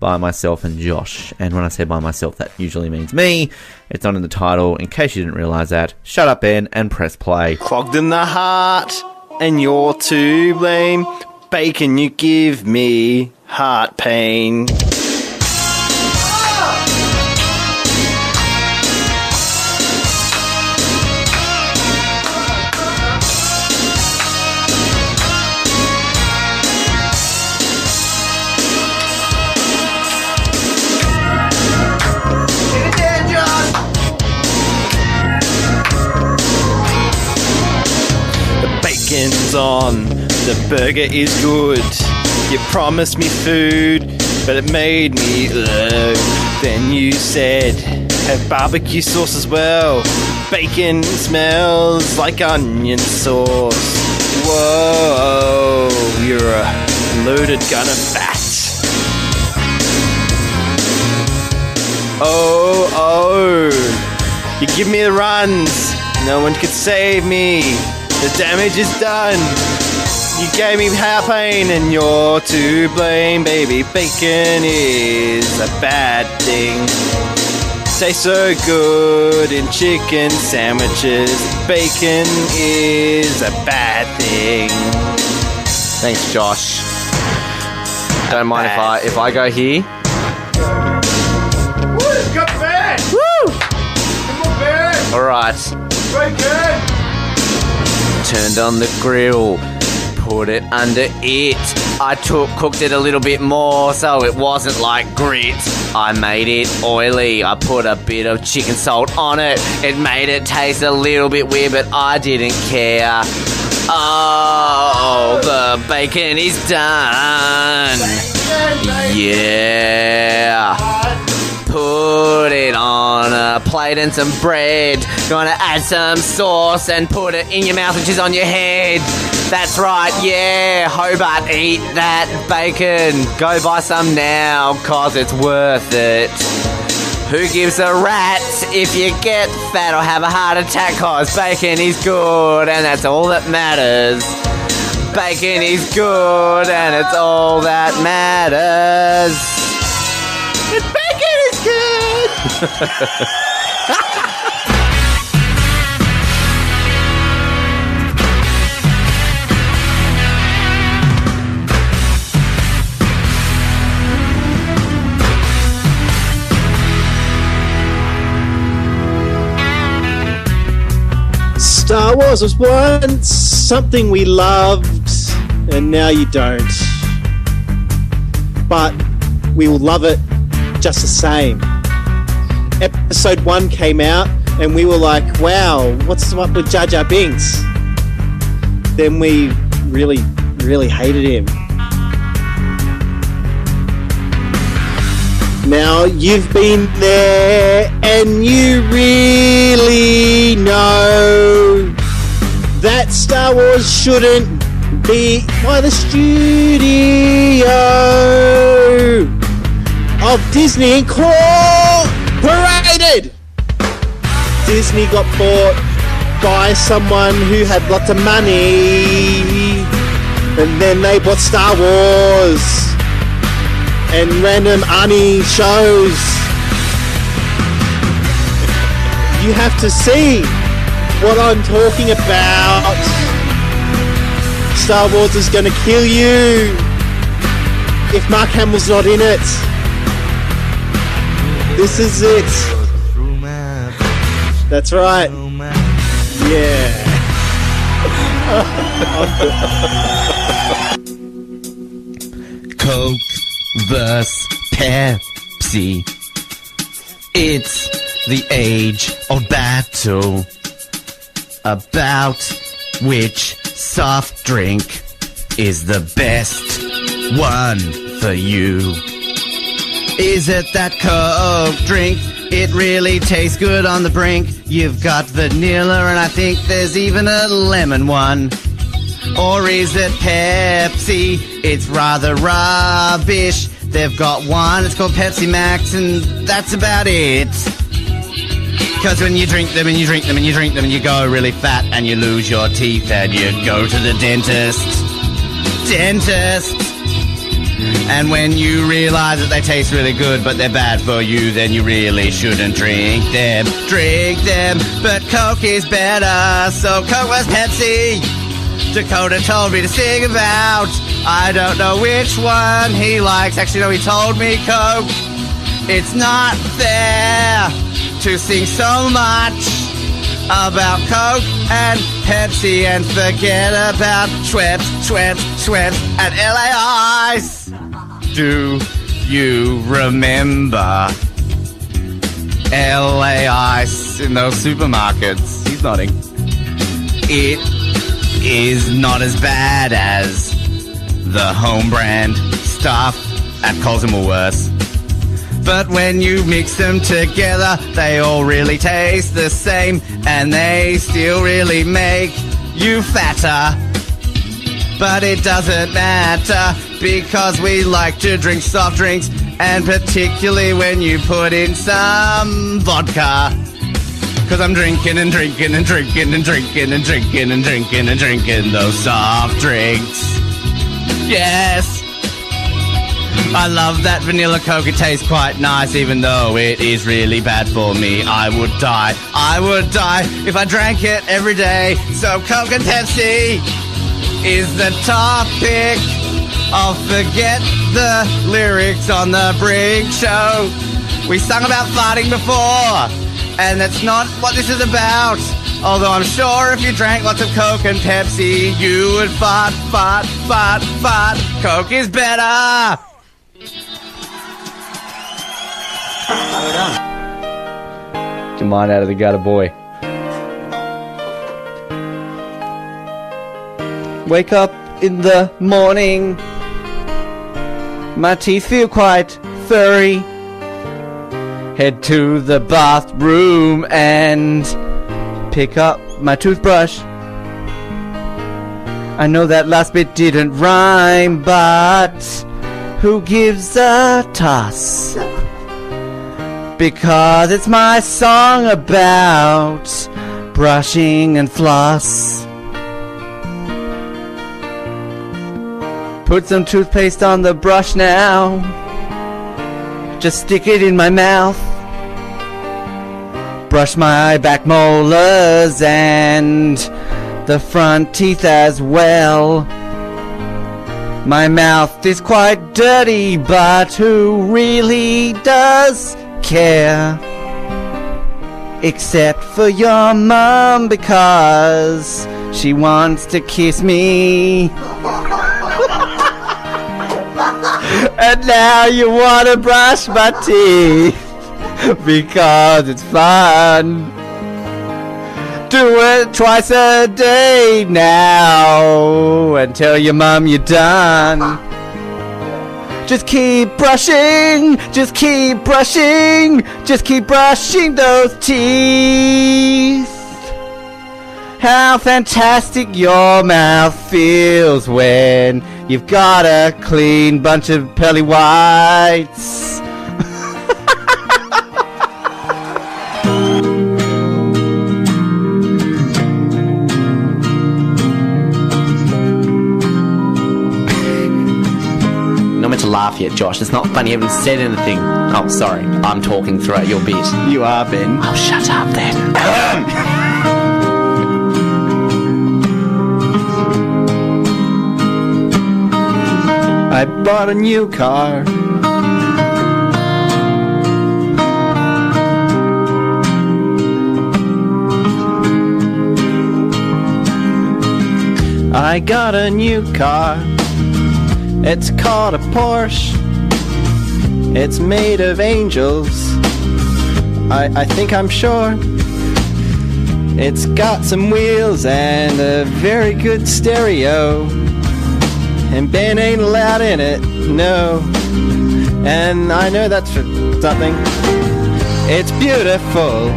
by myself and Josh. And when I say by myself, that usually means me. It's not in the title. In case you didn't realise that, shut up, Ben, and press play. Clogged in the heart, and you're to blame. Bacon, you give me heart pain. Bacon's on, the burger is good. You promised me food, but it made me ugh. Then you said, have barbecue sauce as well. Bacon smells like onion sauce. Whoa, you're a loaded gun of fat. Oh, You give me the runs. No one could save me. The damage is done. You gave me heart pain and you're to blame, baby. Bacon is a bad thing. Tastes so good in chicken sandwiches. Bacon is a bad thing. Thanks, Josh. Don't mind if I go here. Woo! Got Ben! Woo! Come on, Ben! All right. Bacon! Turned on the grill. Put it under it. I cooked it a little bit more so it wasn't like grit. I made it oily. I put a bit of chicken salt on it. It made it taste a little bit weird, but I didn't care. Oh, the bacon is done. Yeah. Put it on a plate and some bread. Gonna add some sauce and put it in your mouth, which is on your head. That's right, yeah. Hobart, eat that bacon. Go buy some now, cause it's worth it. Who gives a rat if you get fat or have a heart attack? Cause bacon is good and that's all that matters. Bacon is good and it's all that matters. Bacon is good! Star Wars was once something we loved, and now you don't. But we will love it just the same. Episode 1 came out, and we were like, wow, what's up with Jar Jar Binks? Then we really, really hated him. Now you've been there and you really know that Star Wars shouldn't be by the studio of Disney Incorporated. Disney got bought by someone who had lots of money, and then they bought Star Wars and random Arnie shows. You have to see what I'm talking about. Star Wars is going to kill you if Mark Hamill's not in it. This is it. That's right. Yeah. Coke vs. Pepsi. It's the age-old battle about which soft drink is the best one for you. Is it that Coke drink? It really tastes good on the brink. You've got vanilla and I think there's even a lemon one. Or is it Pepsi? It's rather rubbish. They've got one, it's called Pepsi Max, and that's about it. Because when you drink them and you drink them and you drink them and you go really fat and you lose your teeth and you go to the dentist. And when you realise that they taste really good but they're bad for you, then you really shouldn't drink them. But Coke is better, so Coke was Pepsi. Dakota told me to sing about. I don't know which one he likes. Actually, no, he told me Coke. It's not fair to sing so much about Coke and Pepsi and forget about Schweppes, and LA Ice. Do you remember LA Ice in those supermarkets? He's nodding. It is not as bad as the home brand stuff at Coles and Woolworths. But when you mix them together, they all really taste the same, and they still really make you fatter. But it doesn't matter, because we like to drink soft drinks, and particularly when you put in some vodka. 'cause I'm drinking and drinking and drinking and drinking and drinking and drinking and drinking those soft drinks. Yes. I love that vanilla Coke. It tastes quite nice, even though it is really bad for me. I would die if I drank it every day. So Coke and Pepsi is the topic. I'll forget the lyrics on the Brink show. We sung about farting before, and that's not what this is about. Although I'm sure if you drank lots of Coke and Pepsi, you would fart. Coke is better. Get your mind out of the gutter, boy. Wake up in the morning. My teeth feel quite furry. Head to the bathroom and pick up my toothbrush. I know that last bit didn't rhyme, but who gives a toss? Because it's my song about brushing and floss. Put some toothpaste on the brush now. Just stick it in my mouth. Brush my back molars and the front teeth as well. My mouth is quite dirty, but who really does care? Except for your mum, because she wants to kiss me. And now you want to brush my teeth because it's fun. Do it twice a day now and tell your mum you're done. Just keep brushing, just keep brushing, just keep brushing those teeth. How fantastic your mouth feels when you've got a clean bunch of pearly whites. Not meant to laugh yet, Josh. It's not funny. You haven't said anything. Oh, sorry. I'm talking throughout your bit. You are, Ben. Oh, shut up then. I bought a new car. I got a new car. It's called a Porsche. It's made of angels. I think I'm sure. It's got some wheels and a very good stereo. And Ben ain't allowed in it, no. And I know that's for something. It's beautiful.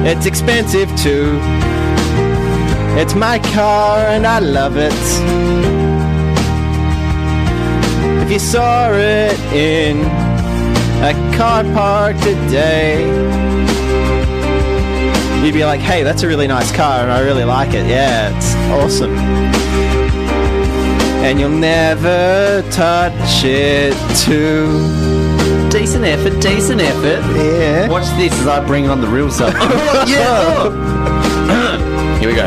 It's expensive too. It's my car and I love it. If you saw it in a car park today, you'd be like, hey, that's a really nice car and I really like it. Yeah, it's awesome. And you'll never touch it too. Decent effort, decent effort. Yeah. Watch this as I bring on the real stuff. Yeah. Here we go.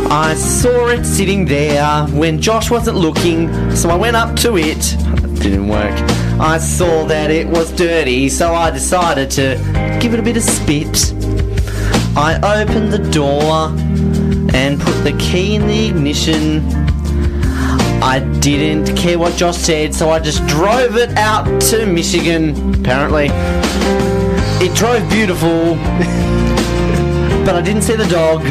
I saw it sitting there when Josh wasn't looking, so I went up to it. That didn't work. I saw that it was dirty, so I decided to give it a bit of spit. I opened the door and put the key in the ignition. I didn't care what Josh said, so I just drove it out to Michigan, apparently. It drove beautiful, but I didn't see the dog.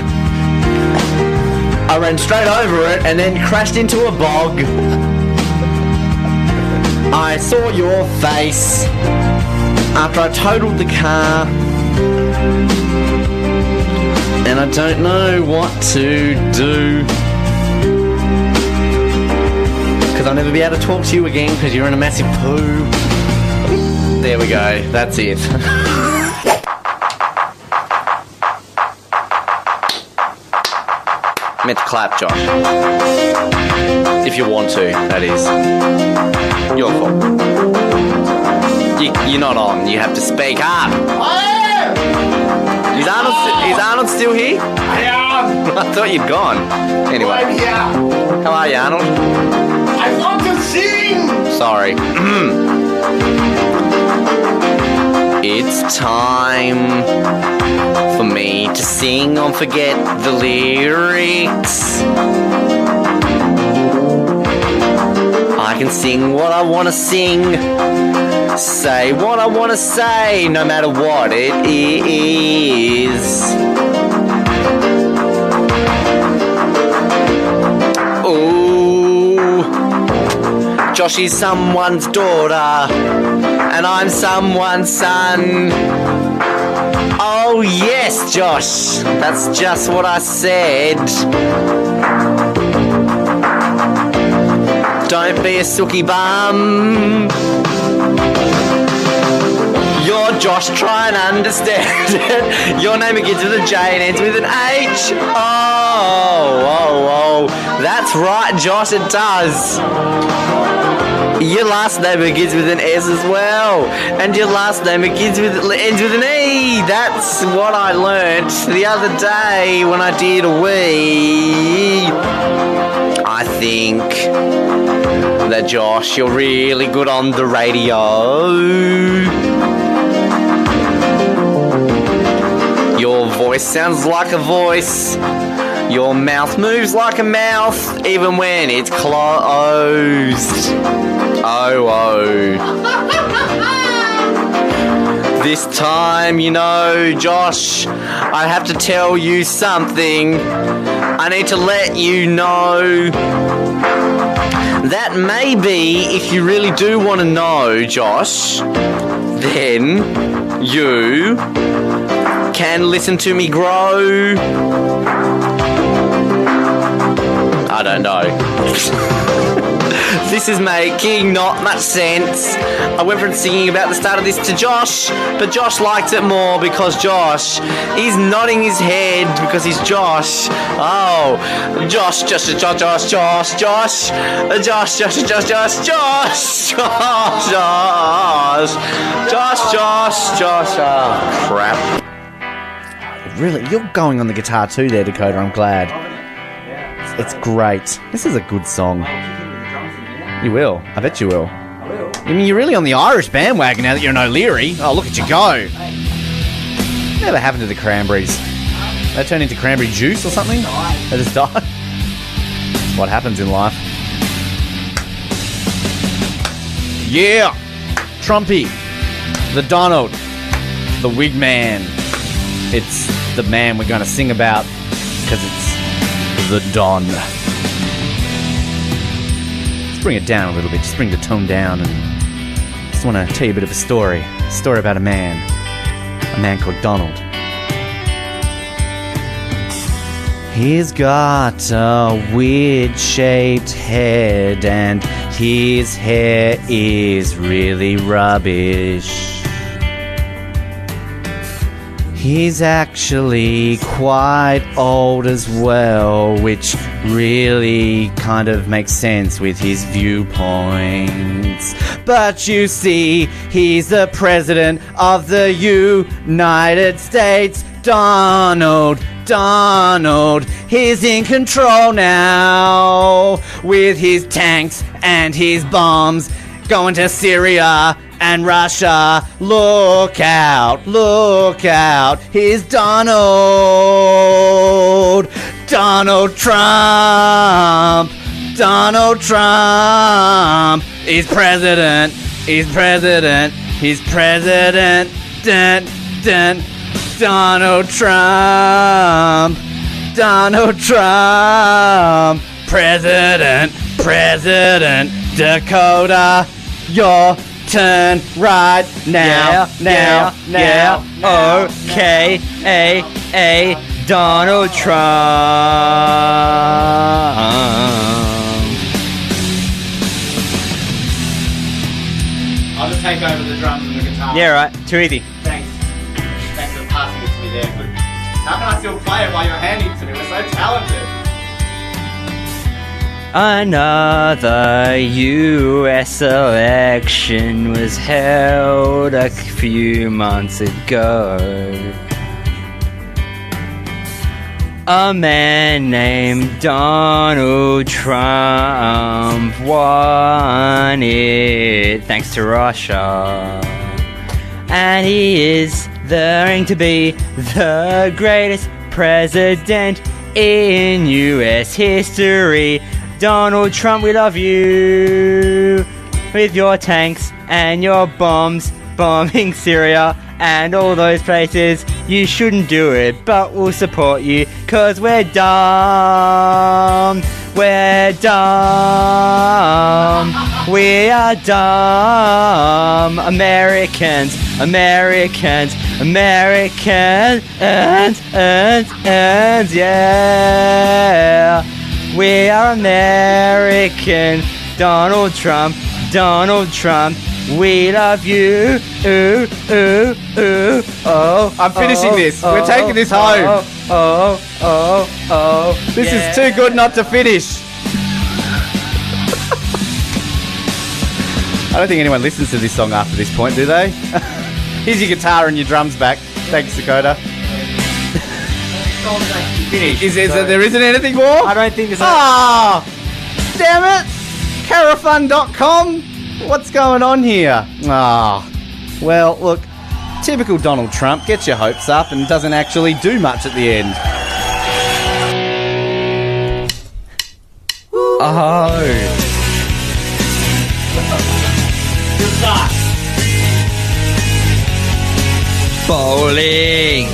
I ran straight over it and then crashed into a bog. I saw your face after I totaled the car. And I don't know what to do, because I'll never be able to talk to you again because you're in a massive poo. There we we go. That's it. Meant to clap, Josh. If you want to, that is. Your fault. You're not on. You have to speak up. Is Arnold still here? I am. I thought you'd gone. Anyway. I'm here. How are you, Arnold? I want to sing. Sorry. It's time for me to sing on Forget the Lyrics. I can sing what I want to sing, say what I want to say, no matter what it is. Ooh, Josh is someone's daughter, and I'm someone's son. Oh yes, Josh, that's just what I said. Don't be a sookie bum. You're Josh, try and understand it. Your name begins with a J and ends with an H. Oh, that's right, Josh, it does. Your last name begins with an S as well, and your last name ends with an E. That's what I learnt the other day when I did a wee. I think that, Josh, you're really good on the radio. Your voice sounds like a voice. Your mouth moves like a mouth, even when it's closed. Oh. This time, you know, Josh, I have to tell you something. I need to let you know that maybe if you really do want to know, Josh, then you can listen to me grow. I don't know. This is making not much sense. I went from singing about the start of this to Josh, but Josh liked it more because Josh, he's nodding his head because he's Josh. Oh, Josh. Oh, crap. Really, you're going on the guitar too there, Dakota, I'm glad. It's great. This is a good song. You will. I bet you will. I mean, you're really on the Irish bandwagon now that you're an O'Leary. Oh, look at you go. Whatever happened to the cranberries? They turned into cranberry juice or something? They just died? That's what happens in life. Yeah! Trumpy. The Donald. The wig man. It's the man we're going to sing about because it's the Don. Let's bring it down a little bit. Just bring the tone down, and just want to tell you a bit of a story. A story about a man called Donald. He's got a weird-shaped head, and his hair is really rubbish. He's actually quite old as well, which really kind of makes sense with his viewpoints. But you see, he's the president of the United States. Donald, he's in control now, with his tanks and his bombs going to Syria and Russia. Look out, here's Donald Trump. He's president. Donald Trump, president, Dakota, your turn right now. Okay, Donald Trump. take over the drums and the guitar. Yeah, right. Too easy. Thanks. Thanks for passing it to me there. But how can I still play it while you're handing it to me? We're so talented. Another US election was held a few months ago. A man named Donald Trump won it thanks to Russia. And he is going to be the greatest president in US history. Donald Trump, we love you. With your tanks and your bombs bombing Syria and all those places, you shouldn't do it, but we'll support you, cause we're dumb. We're dumb. We are dumb. Americans, Americans, Americans, and yeah. We are American. Donald Trump, Donald Trump, we love you. Ooh, ooh, ooh, oh. I'm finishing this. We're taking this home. This is too good not to finish. I don't think anyone listens to this song after this point, do they? Here's your guitar and your drums back. Thanks, Dakota. There isn't anything more? I don't think there's damn it! Carafun.com? What's going on here? Well, look, typical Donald Trump gets your hopes up and doesn't actually do much at the end. Bowling.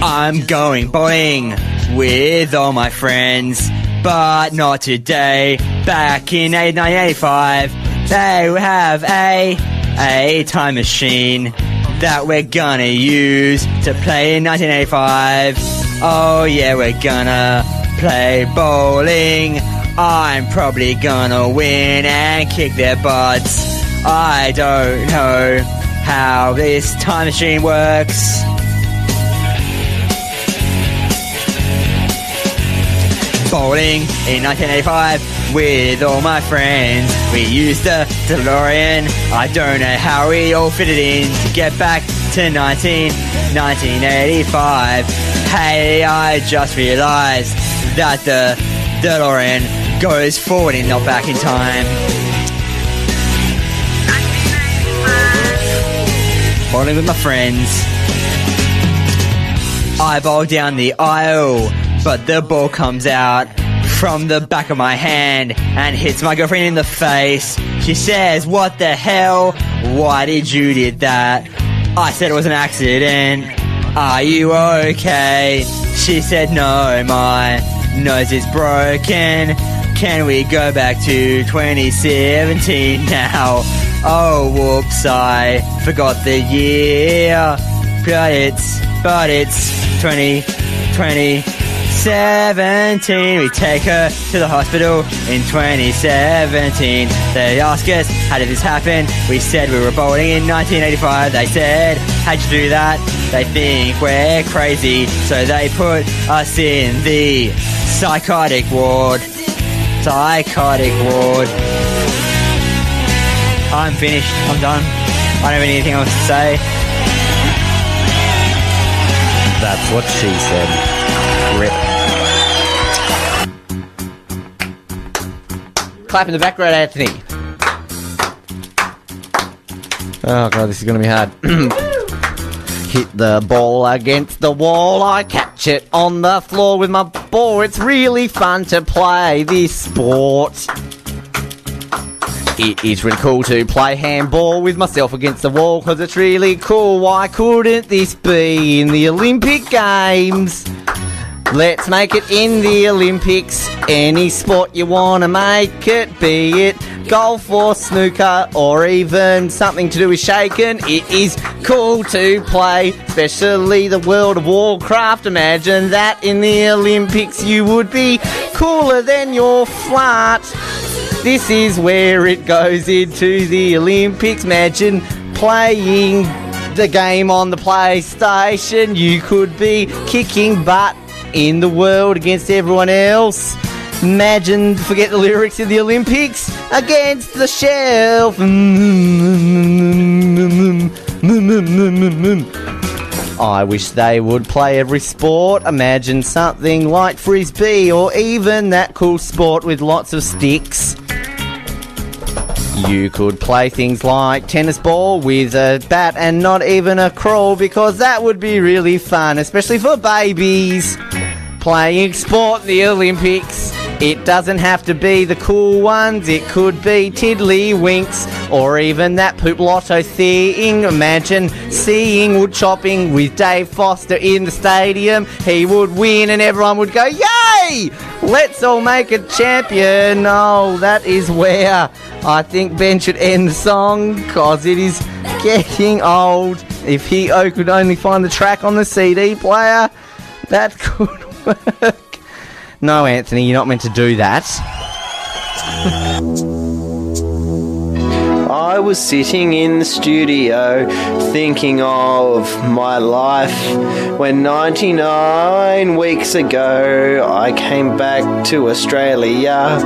I'm going bowling with all my friends, but not today. Back in 1985, they have a time machine that we're gonna use to play in 1985. Oh yeah, we're gonna play bowling. I'm probably gonna win and kick their butts. I don't know how this time machine works. Bowling in 1985 with all my friends. We used the DeLorean. I don't know how we all fit it in to get back to 1985. Hey, I just realized that the DeLorean goes forward and not back in time. Bowling with my friends. I bowl down the aisle, but the ball comes out from the back of my hand and hits my girlfriend in the face. She says, "What the hell? Why did you did that?" I said it was an accident. "Are you okay?" She said, "No, my nose is broken. Can we go back to 2017 now?" Oh, whoops, I forgot the year. But it's 2017. We take her to the hospital in 2017. They ask us, how did this happen? We said we were bowling in 1985. They said, how'd you do that? They think we're crazy, so they put us in the psychotic ward. Psychotic ward. I'm finished. I'm done. I don't have anything else to say. That's what she said. Rip. Clap in the background, Anthony. Oh god, this is going to be hard. Hit the ball against the wall, I catch it on the floor with my ball. It's really fun to play this sport. It is really cool to play handball with myself against the wall, because it's really cool. Why couldn't this be in the Olympic Games? Let's make it in the Olympics. Any sport you want to make it, be it golf or snooker or even something to do with shaken. It is cool to play, especially the World of Warcraft. Imagine that in the Olympics you would be cooler than your flat. This is where it goes into the Olympics. Imagine playing the game on the PlayStation. You could be kicking butt in the world against everyone else. Imagine, forget the lyrics in the Olympics, against the shelf. I wish they would play every sport. Imagine something like frisbee or even that cool sport with lots of sticks. You could play things like tennis ball with a bat and not even a crawl, because that would be really fun, especially for babies. Playing sport in the Olympics. It doesn't have to be the cool ones. It could be tiddlywinks or even that poop lotto thing. Imagine seeing wood chopping with Dave Foster in the stadium. He would win and everyone would go, yay! Let's all make a champion. Oh, that is where I think Ben should end the song, because it is getting old. If he could only find the track on the CD player, that could work. No, Anthony, you're not meant to do that. I was sitting in the studio thinking of my life when 99 weeks ago I came back to Australia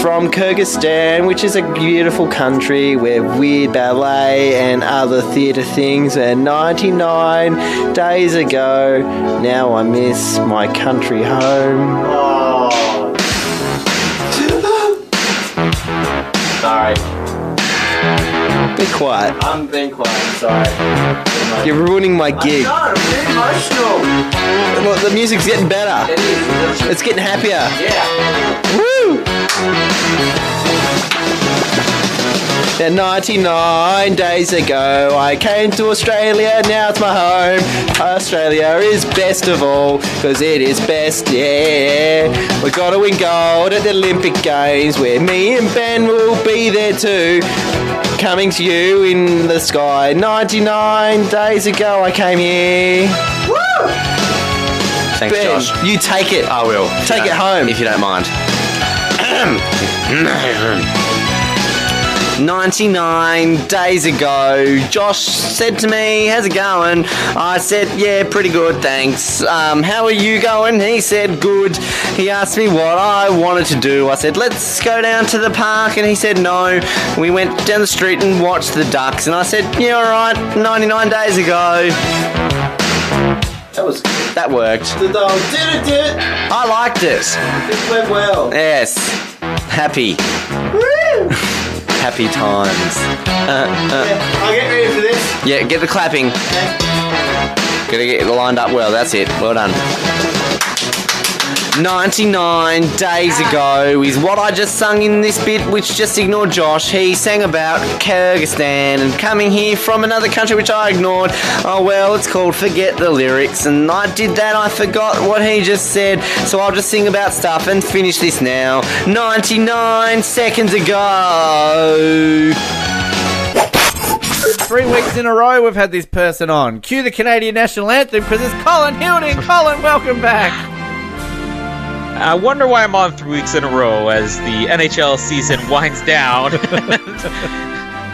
from Kyrgyzstan, which is a beautiful country where weird ballet and other theatre things, and 99 days ago now I miss my country home. Sorry. Be quiet. I'm being quiet, sorry. You're ruining my gig. I'm really emotional. Look, the music's getting better. It is. It's getting happier. Yeah. Woo! Now, 99 days ago, I came to Australia, now it's my home. Australia is best of all, because it is best, yeah. We've got to win gold at the Olympic Games, where me and Ben will be there too. Coming to you in the sky. 99 days ago, I came here. Woo! Thanks, Ben, Josh. you take it. I will. Take it home. If you don't mind. 99 days ago, Josh said to me, how's it going? I said, yeah, pretty good, thanks. How are you going? He said, good. He asked me what I wanted to do. I said, let's go down to the park. And he said, no. We went down the street and watched the ducks. And I said, yeah, all right, 99 days ago. That worked. The dog did it. I liked it. It went well. Yes. Happy. Woo! Happy times. Yeah, I'll get ready for this. Yeah, get the clapping. Okay. Gotta get it lined up well. That's it. Well done. 99 days ago is what I just sung in this bit, which just ignored Josh. He sang about Kyrgyzstan and coming here from another country, which I ignored. Oh well, it's called Forget the Lyrics, and I did that. I forgot what he just said, so I'll just sing about stuff and finish this now. 99 seconds ago. 3 weeks in a row we've had this person on. Cue the Canadian National Anthem, because it's Colin Hilding. Colin, welcome back. I wonder why I'm on 3 weeks in a row as the NHL season winds down.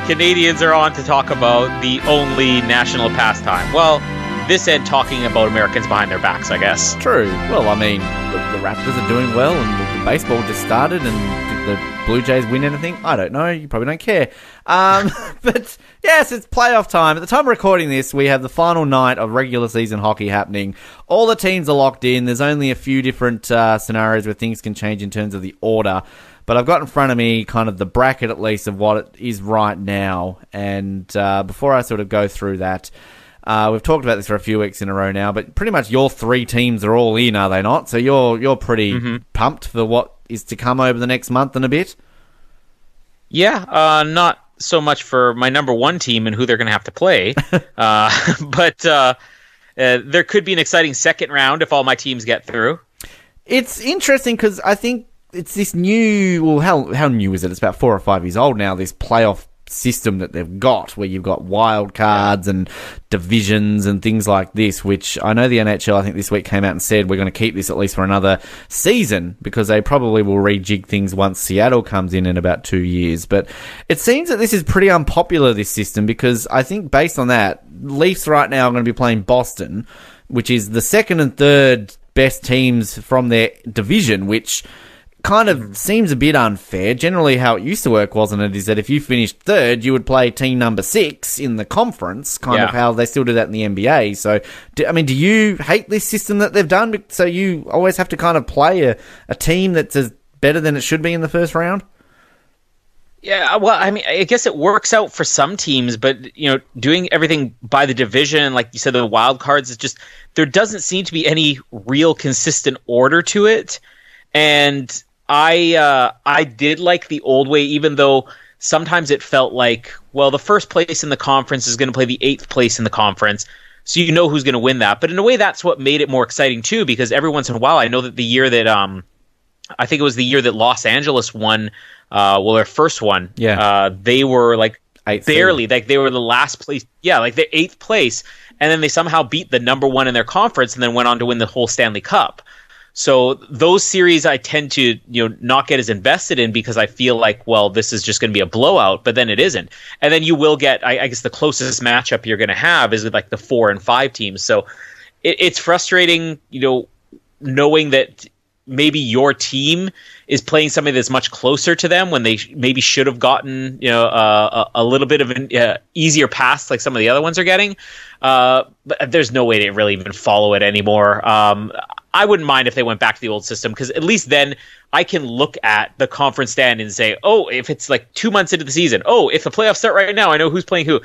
Canadians are on to talk about the only national pastime. Well, this end talking about Americans behind their backs, I guess. True. Well, I mean, the Raptors are doing well, and the baseball just started, and did the Blue Jays win anything? I don't know. You probably don't care. But yes, it's playoff time. At the time of recording this, we have the final night of regular season hockey happening. All the teams are locked in. There's only a few different scenarios where things can change in terms of the order. But I've got in front of me kind of the bracket, at least, of what it is right now. And before I sort of go through that, we've talked about this for a few weeks in a row now, but pretty much your 3 teams are all in, are they not? So you're pretty pumped for what is to come over the next month and a bit? Yeah, not so much for my number 1 team and who they're going to have to play, but there could be an exciting second round if all my teams get through. It's interesting because I think it's this new. Well, how new is it? It's about 4 or 5 years old now. This playoff system that they've got, where you've got wild cards and divisions and things like this. Which I know the NHL, I think this week came out and said we're going to keep this at least for another season because they probably will rejig things once Seattle comes in about 2 years. But it seems that this is pretty unpopular, this system, because I think based on that, Leafs right now are going to be playing Boston, which is the second and third best teams from their division, which kind of seems a bit unfair. Generally, how it used to work, wasn't it, is that if you finished third, you would play team number 6 in the conference, kind of how they still do that in the NBA. So, do you hate this system that they've done? So you always have to kind of play a team that's as better than it should be in the first round? Yeah, well, I mean, I guess it works out for some teams, but, doing everything by the division, like you said, the wild cards, is just, there doesn't seem to be any real consistent order to it. And I did like the old way, even though sometimes it felt like, well, the first place in the conference is going to play the 8th place in the conference, so you know who's going to win that. But in a way, that's what made it more exciting too, because every once in a while, I know that the year that I think it was the year that Los Angeles won, their first one, they were like barely, like they were the last place, like the 8th place, and then they somehow beat the number 1 in their conference, and then went on to win the whole Stanley Cup. So those series I tend to not get as invested in because I feel like, well, this is just going to be a blowout, but then it isn't. And then you will get, I guess the closest matchup you're going to have is with like the 4 and 5 teams. So it's frustrating, knowing that maybe your team is playing something that's much closer to them when they maybe should have gotten a little bit of an easier pass like some of the other ones are getting. But there's no way to really even follow it anymore. I wouldn't mind if they went back to the old system, because at least then I can look at the conference stand and say, oh, if it's like 2 months into the season, if the playoffs start right now, I know who's playing who.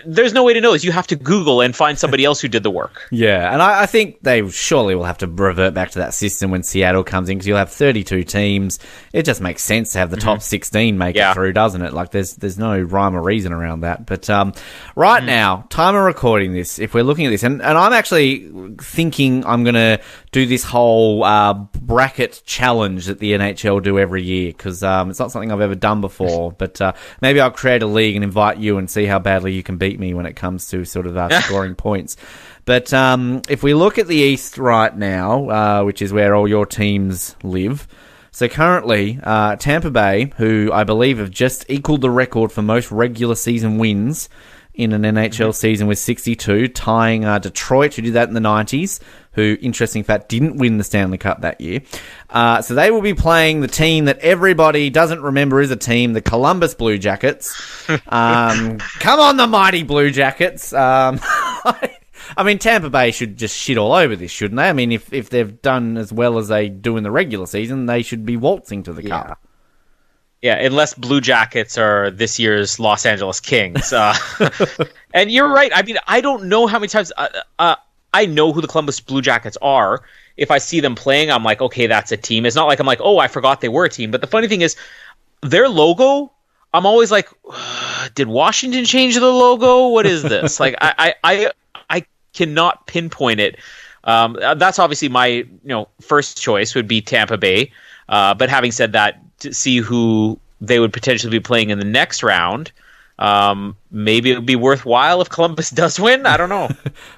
There's no way to know this. You have to Google and find somebody else who did the work. Yeah, and I think they surely will have to revert back to that system when Seattle comes in, because you'll have 32 teams. It just makes sense to have the top 16 make it through, doesn't it? Like, there's no rhyme or reason around that. But right now, time of recording this, if we're looking at this, and I'm actually thinking I'm going to do this whole bracket challenge that the NHL do every year, because it's not something I've ever done before. But maybe I'll create a league and invite you and see how badly you can beat me when it comes to sort of scoring points. But if we look at the East right now, which is where all your teams live, so currently Tampa Bay, who I believe have just equaled the record for most regular season wins in an NHL season with 62, tying Detroit, who did that in the 90s, who, interesting fact, didn't win the Stanley Cup that year. So they will be playing the team that everybody doesn't remember is a team, the Columbus Blue Jackets. Come on, the mighty Blue Jackets. I mean, Tampa Bay should just shit all over this, shouldn't they? I mean, if they've done as well as they do in the regular season, they should be waltzing to the Cup. Yeah, unless Blue Jackets are this year's Los Angeles Kings. And you're right. I mean, I don't know how many times... I know who the Columbus Blue Jackets are. If I see them playing, I'm like, okay, that's a team. It's not like I'm like, oh, I forgot they were a team. But the funny thing is, their logo, I'm always like, did Washington change the logo? What is this? Like, I cannot pinpoint it. That's obviously my first choice would be Tampa Bay. But having said that, to see who they would potentially be playing in the next round, maybe it would be worthwhile if Columbus does win. I don't know.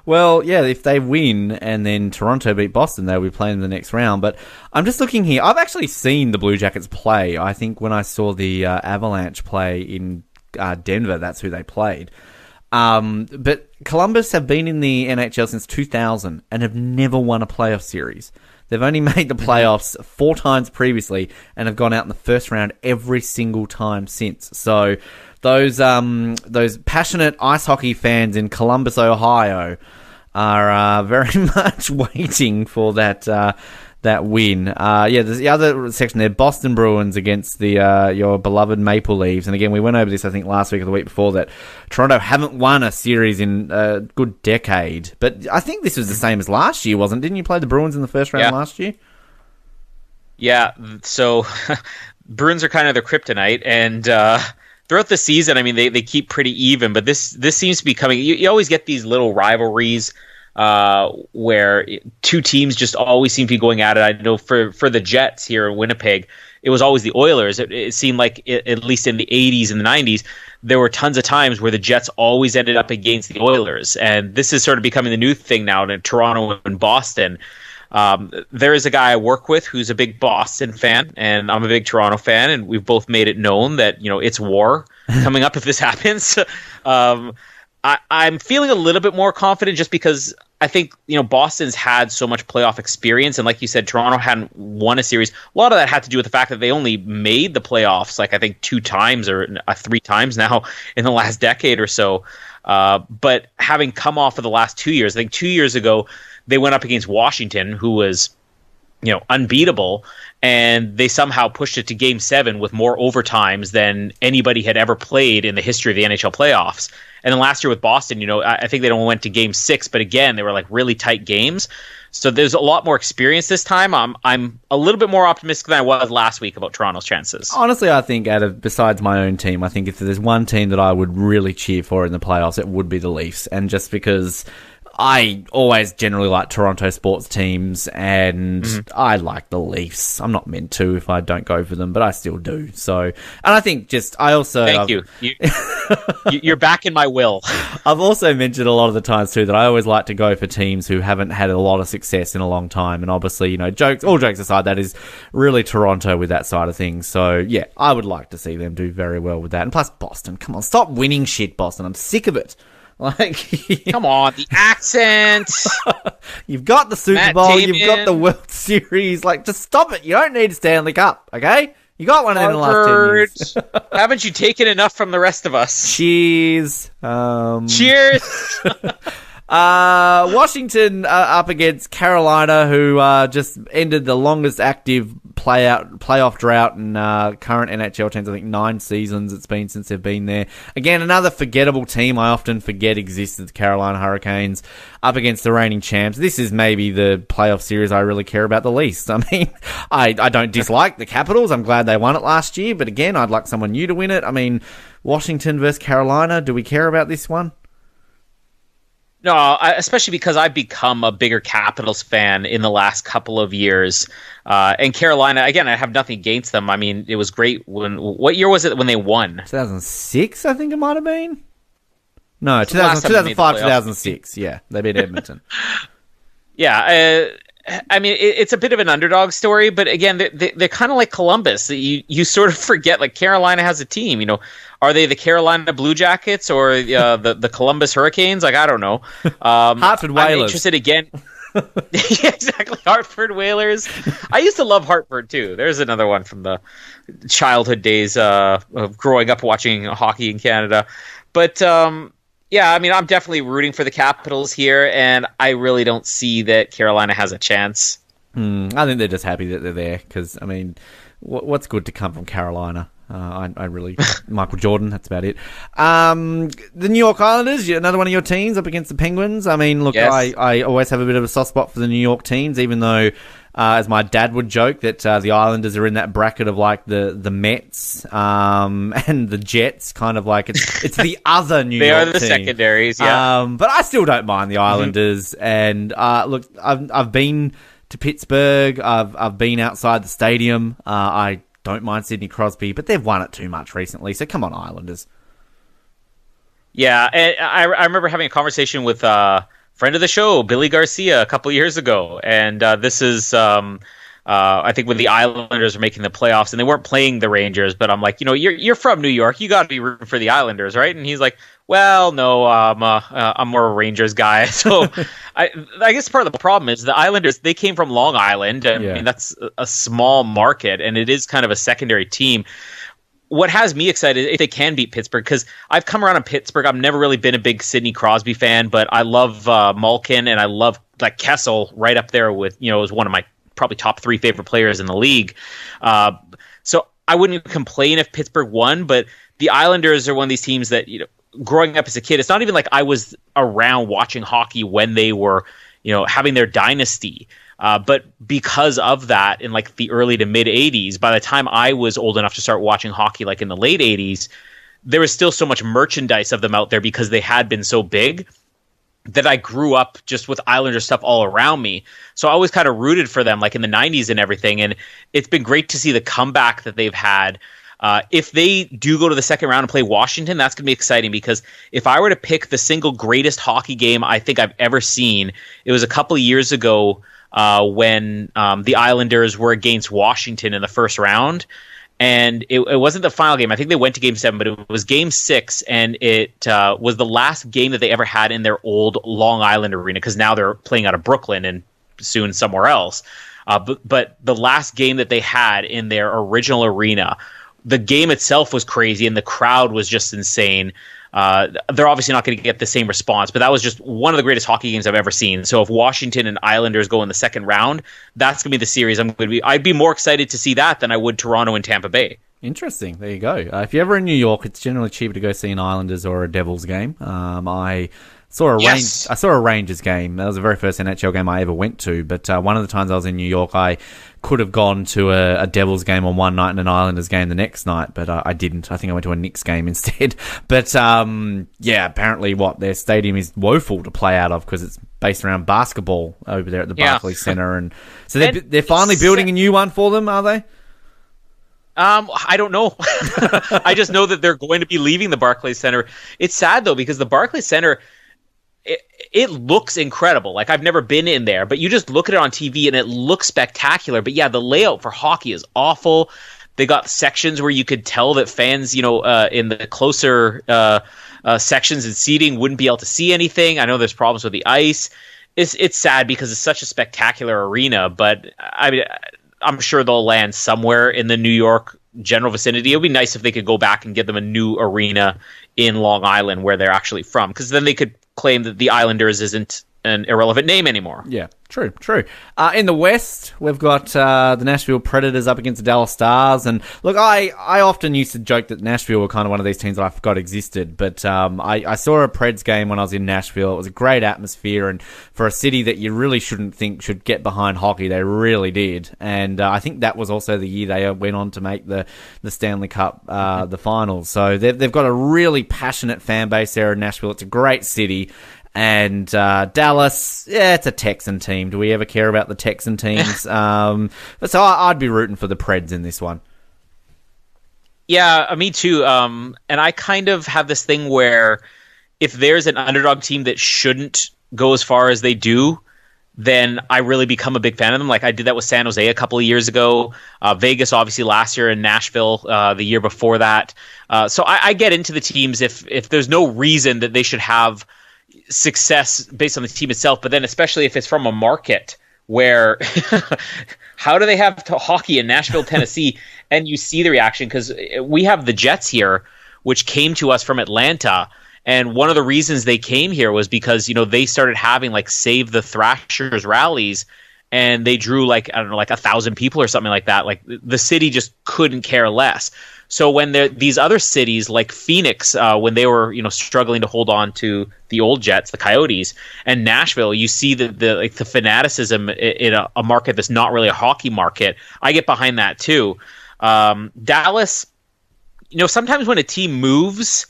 Well, yeah, if they win and then Toronto beat Boston, they'll be playing in the next round. But I'm just looking here. I've actually seen the Blue Jackets play. I think when I saw the Avalanche play in Denver, that's who they played. But Columbus have been in the NHL since 2000 and have never won a playoff series. They've only made the playoffs 4 times previously and have gone out in the first round every single time since. So those passionate ice hockey fans in Columbus, Ohio, are very much waiting for that win. There's the other section there, Boston Bruins against the your beloved Maple Leafs. And again, we went over this, I think, last week or the week before, that Toronto haven't won a series in a good decade. But I think this was the same as last year, wasn't it? Didn't you play the Bruins in the first round last year? Yeah, so Bruins are kind of their kryptonite, and throughout the season, I mean, they keep pretty even, but this seems to be coming. You always get these little rivalries where two teams just always seem to be going at it. I know for the Jets here in Winnipeg, it was always the Oilers. It seemed like, at least in the 80s and the 90s, there were tons of times where the Jets always ended up against the Oilers. And this is sort of becoming the new thing now in Toronto and Boston. There is a guy I work with who's a big Boston fan, and I'm a big Toronto fan, and we've both made it known that, it's war coming up if this happens. I'm feeling a little bit more confident just because I think, Boston's had so much playoff experience. And like you said, Toronto hadn't won a series. A lot of that had to do with the fact that they only made the playoffs, like I think 2 times or 3 times now in the last decade or so. But having come off of the last 2 years, I think 2 years ago, they went up against Washington, who was, unbeatable, and they somehow pushed it to Game 7 with more overtimes than anybody had ever played in the history of the NHL playoffs. And then last year with Boston, I think they only went to Game 6, but again, they were like really tight games. So there's a lot more experience this time. I'm a little bit more optimistic than I was last week about Toronto's chances. Honestly, I think besides my own team, I think if there's one team that I would really cheer for in the playoffs, it would be the Leafs. And just because I always generally like Toronto sports teams, and I like the Leafs. I'm not meant to if I don't go for them, but I still do. So, and I think Thank you. You're back in my will. I've also mentioned a lot of the times too that I always like to go for teams who haven't had a lot of success in a long time, and obviously, all jokes aside, that is really Toronto with that side of things. So, yeah, I would like to see them do very well with that. And plus, Boston, come on, stop winning shit, Boston. I'm sick of it. Come on, the accent. You've got the Super Bowl, you've got the World Series. Just stop it. You don't need a Stanley Cup, okay? You got one in the last 10 years. Haven't you taken enough from the rest of us? Cheers. Cheers. Washington up against Carolina, who just ended the longest active playoff drought in current NHL teams. I think 9 seasons it's been since they've been there. Again, another forgettable team I often forget exists, the Carolina Hurricanes, up against the reigning champs. This is maybe the playoff series I really care about the least. I mean, I don't dislike the Capitals. I'm glad they won it last year, but again, I'd like someone new to win it. I mean, Washington versus Carolina, do we care about this one? No, especially because I've become a bigger Capitals fan in the last couple of years. And Carolina, again, I have nothing against them. I mean, it was great what year was it when they won? 2006, I think it might have been. No, 2005, 2006. Yeah, they beat Edmonton. Yeah, I mean, it's a bit of an underdog story, but again, they're kind of like Columbus. You sort of forget, like, Carolina has a team. Are they the Carolina Blue Jackets or the Columbus Hurricanes? Like, I don't know. Hartford Whalers. I'm interested again. Yeah, exactly. Hartford Whalers. I used to love Hartford too. There's another one from the childhood days of growing up watching hockey in Canada. But yeah, I mean, I'm definitely rooting for the Capitals here, and I really don't see that Carolina has a chance. I think they're just happy that they're there because, I mean, what's good to come from Carolina? I really... Michael Jordan, that's about it. The New York Islanders, another one of your teams up against the Penguins. I mean, look, yes. I always have a bit of a soft spot for the New York teams, even though, as my dad would joke, that the Islanders are in that bracket of like the Mets and the Jets, kind of like it's the other New York team. They are the secondaries, yeah. But I still don't mind the Islanders. And look, I've been to Pittsburgh. I've been outside the stadium. I don't mind Sidney Crosby, but they've won it too much recently. So come on, Islanders. Yeah, and I remember having a conversation with a friend of the show, Billy Garcia, a couple years ago, and this is I think when the Islanders were making the playoffs, and they weren't playing the Rangers, but I'm like, you're from New York, you got to be rooting for the Islanders, right? And he's like, well, no, I'm more a Rangers guy. So I guess part of the problem is the Islanders, they came from Long Island, and I mean, that's a small market, and it is kind of a secondary team. What has me excited if they can beat Pittsburgh, because I've come around on Pittsburgh. I've never really been a big Sidney Crosby fan, but I love Malkin, and I love like Kessel right up there with, is one of my probably top 3 favorite players in the league. So I wouldn't complain if Pittsburgh won, but the Islanders are one of these teams that, growing up as a kid, it's not even like I was around watching hockey when they were, having their dynasty. But because of that, in like the early to mid 80s, by the time I was old enough to start watching hockey, like in the late 80s, there was still so much merchandise of them out there because they had been so big that I grew up just with Islander stuff all around me. So I always kind of rooted for them, like in the 90s and everything. And it's been great to see the comeback that they've had. If they do go to the second round and play Washington, that's going to be exciting, because if I were to pick the single greatest hockey game I think I've ever seen, it was a couple of years ago when the Islanders were against Washington in the first round. And it wasn't the final game. I think they went to Game 7, but it was Game 6, and it was the last game that they ever had in their old Long Island arena, because now they're playing out of Brooklyn and soon somewhere else. But the last game that they had in their original arena, the game itself was crazy, and the crowd was just insane. They're obviously not going to get the same response, but that was just one of the greatest hockey games I've ever seen. So if Washington and Islanders go in the second round, that's going to be the series I'd be more excited to see that than I would Toronto and Tampa Bay. Interesting. There you go. If you're ever in New York, it's generally cheaper to go see an Islanders or a Devils game. I saw a Rangers game. That was the very first NHL game I ever went to. But one of the times I was in New York, I could have gone to a Devils game on one night and an Islanders game the next night, but I didn't. I think I went to a Knicks game instead. But apparently their stadium is woeful to play out of, because it's based around basketball over there at the Barclays Center. And so they're finally building a new one for them, are they? I don't know. I just know that they're going to be leaving the Barclays Center. It's sad, though, because the Barclays Center, it looks incredible. Like, I've never been in there, but you just look at it on TV and it looks spectacular. But yeah, the layout for hockey is awful. They got sections where you could tell that fans, in the closer sections and seating wouldn't be able to see anything. I know there's problems with the ice. It's sad because it's such a spectacular arena, but I mean, I'm sure they'll land somewhere in the New York general vicinity. It would be nice if they could go back and get them a new arena in Long Island where they're actually from, because then they could claim that the Islanders isn't an irrelevant name anymore. Yeah, true. In the West, we've got the Nashville Predators up against the Dallas Stars. And look, I often used to joke that Nashville were kind of one of these teams that I forgot existed. But I saw a Preds game when I was in Nashville. It was a great atmosphere. And for a city that you really shouldn't think should get behind hockey, they really did. And I think that was also the year they went on to make the Stanley Cup, the finals. So they've got a really passionate fan base there in Nashville. It's a great city. And Dallas, it's a Texan team. Do we ever care about the Texan teams? But so I'd be rooting for the Preds in this one. Yeah, me too. And I kind of have this thing where if there's an underdog team that shouldn't go as far as they do, then I really become a big fan of them. Like I did that with San Jose a couple of years ago, Vegas obviously last year, and Nashville the year before that. So I get into the teams if there's no reason that they should have success based on the team itself, but then especially if it's from a market where how do they have hockey in Nashville, Tennessee? And you see the reaction, because we have the Jets here, which came to us from Atlanta. And one of the reasons they came here was because, they started having like Save the Thrashers rallies, and they drew like 1,000 people or something like that. Like the city just couldn't care less. So when these other cities like Phoenix, when they were struggling to hold on to the old Jets, the Coyotes, and Nashville, you see the fanaticism in a market that's not really a hockey market. I get behind that too. Dallas, sometimes when a team moves,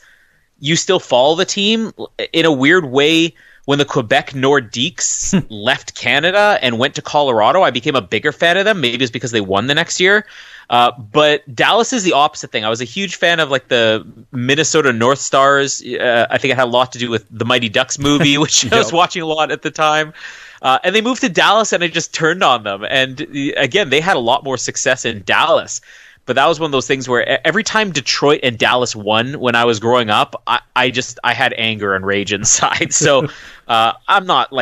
you still follow the team in a weird way. When the Quebec Nordiques left Canada and went to Colorado, I became a bigger fan of them. Maybe it's because they won the next year. But Dallas is the opposite thing. I was a huge fan of like the Minnesota North Stars. I think it had a lot to do with the Mighty Ducks movie, which I was watching a lot at the time. And they moved to Dallas, and I just turned on them. And again, they had a lot more success in Dallas. But that was one of those things where every time Detroit and Dallas won when I was growing up, I had anger and rage inside. So I'm not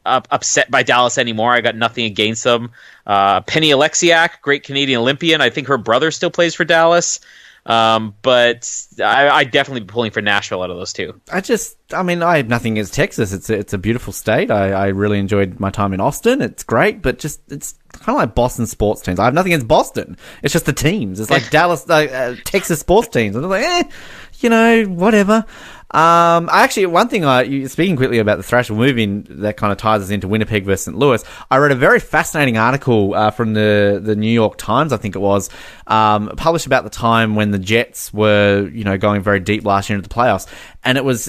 upset by Dallas anymore. I got nothing against them. Penny Alexiak, great Canadian Olympian. I think her brother still plays for Dallas. But I definitely be pulling for Nashville out of those two. I have nothing against Texas. It's a beautiful state. I really enjoyed my time in Austin. It's great, but it's kind of like Boston sports teams. I have nothing against Boston. It's just the teams. It's like Dallas, Texas sports teams. And I'm like, whatever. Actually, one thing, speaking quickly about the Thrashers moving, that kind of ties us into Winnipeg versus St. Louis. I read a very fascinating article from the New York Times, I think it was, published about the time when the Jets were, going very deep last year into the playoffs. And it was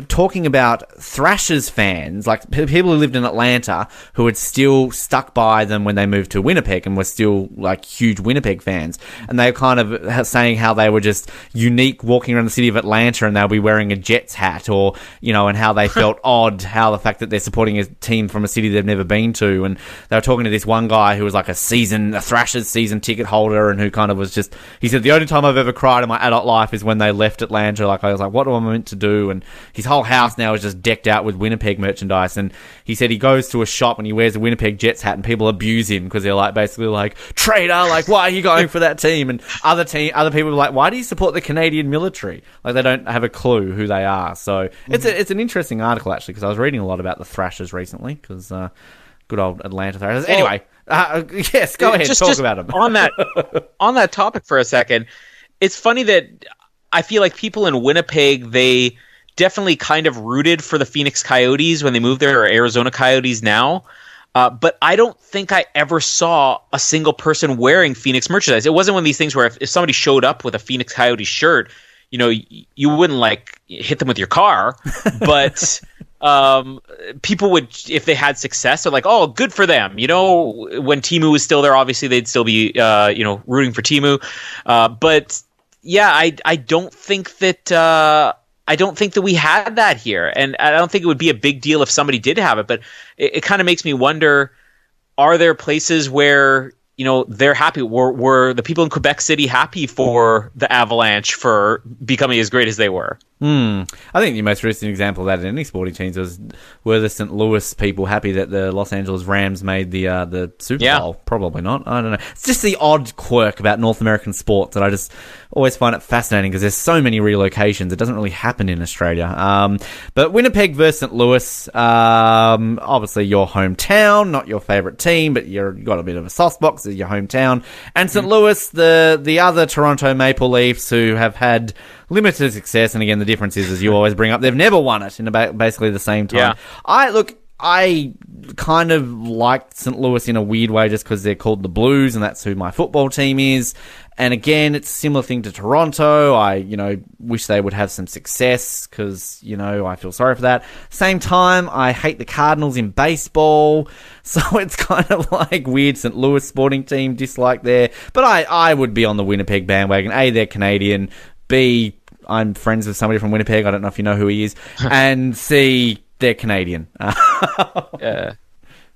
talking about Thrashers fans, like people who lived in Atlanta, who had still stuck by them when they moved to Winnipeg and were still like huge Winnipeg fans. And they were kind of saying how they were just unique walking around the city of Atlanta and they'll be wearing a Jets hat, or, and how they felt odd, how the fact that they're supporting a team from a city they've never been to. And they were talking to this one guy who was like a Thrashers season ticket holder, and who kind of was just, he said, the only time I've ever cried in my adult life is when they left Atlanta. Like, I was like, what am I meant to do? And his whole house now is just decked out with Winnipeg merchandise. And he said he goes to a shop and he wears a Winnipeg Jets hat and people abuse him because they're like, basically like, traitor, like, why are you going for that team? And other people are like, why do you support the Canadian military? Like, they don't have a clue who they are. So it's an interesting article, actually, because I was reading a lot about the Thrashers recently, because good old Atlanta Thrashers. Anyway, yes, go ahead, talk about them. on that topic for a second, it's funny that I feel like people in Winnipeg, they definitely kind of rooted for the Phoenix Coyotes when they moved there, or Arizona Coyotes now. But I don't think I ever saw a single person wearing Phoenix merchandise. It wasn't one of these things where if somebody showed up with a Phoenix Coyotes shirt, you wouldn't like hit them with your car, but people would, if they had success, they're like, oh, good for them. When Timu was still there, obviously they'd still be, rooting for Timu. But yeah, I don't think that, we had that here, and I don't think it would be a big deal if somebody did have it. But it kind of makes me wonder: are there places where they're happy? Were the people in Quebec City happy for the Avalanche for becoming as great as they were? I think the most recent example of that in any sporting teams were the St. Louis people happy that the Los Angeles Rams made the Super Bowl? Probably not. I don't know. It's just the odd quirk about North American sports that I just always find it fascinating, because there's so many relocations. It doesn't really happen in Australia. But Winnipeg versus St. Louis, obviously your hometown, not your favourite team, but you've got a bit of a soft spot because it's your hometown. And St. Louis, the other Toronto Maple Leafs, who have had limited success, and again, the difference is, as you always bring up, they've never won it in about basically the same time. Yeah. I kind of liked St. Louis in a weird way just because they're called the Blues, and that's who my football team is. And again, it's a similar thing to Toronto. I, wish they would have some success because, I feel sorry for that. Same time, I hate the Cardinals in baseball. So it's kind of like weird St. Louis sporting team dislike there. But I would be on the Winnipeg bandwagon. A, they're Canadian. B, I'm friends with somebody from Winnipeg. I don't know if you know who he is. And C, they're Canadian.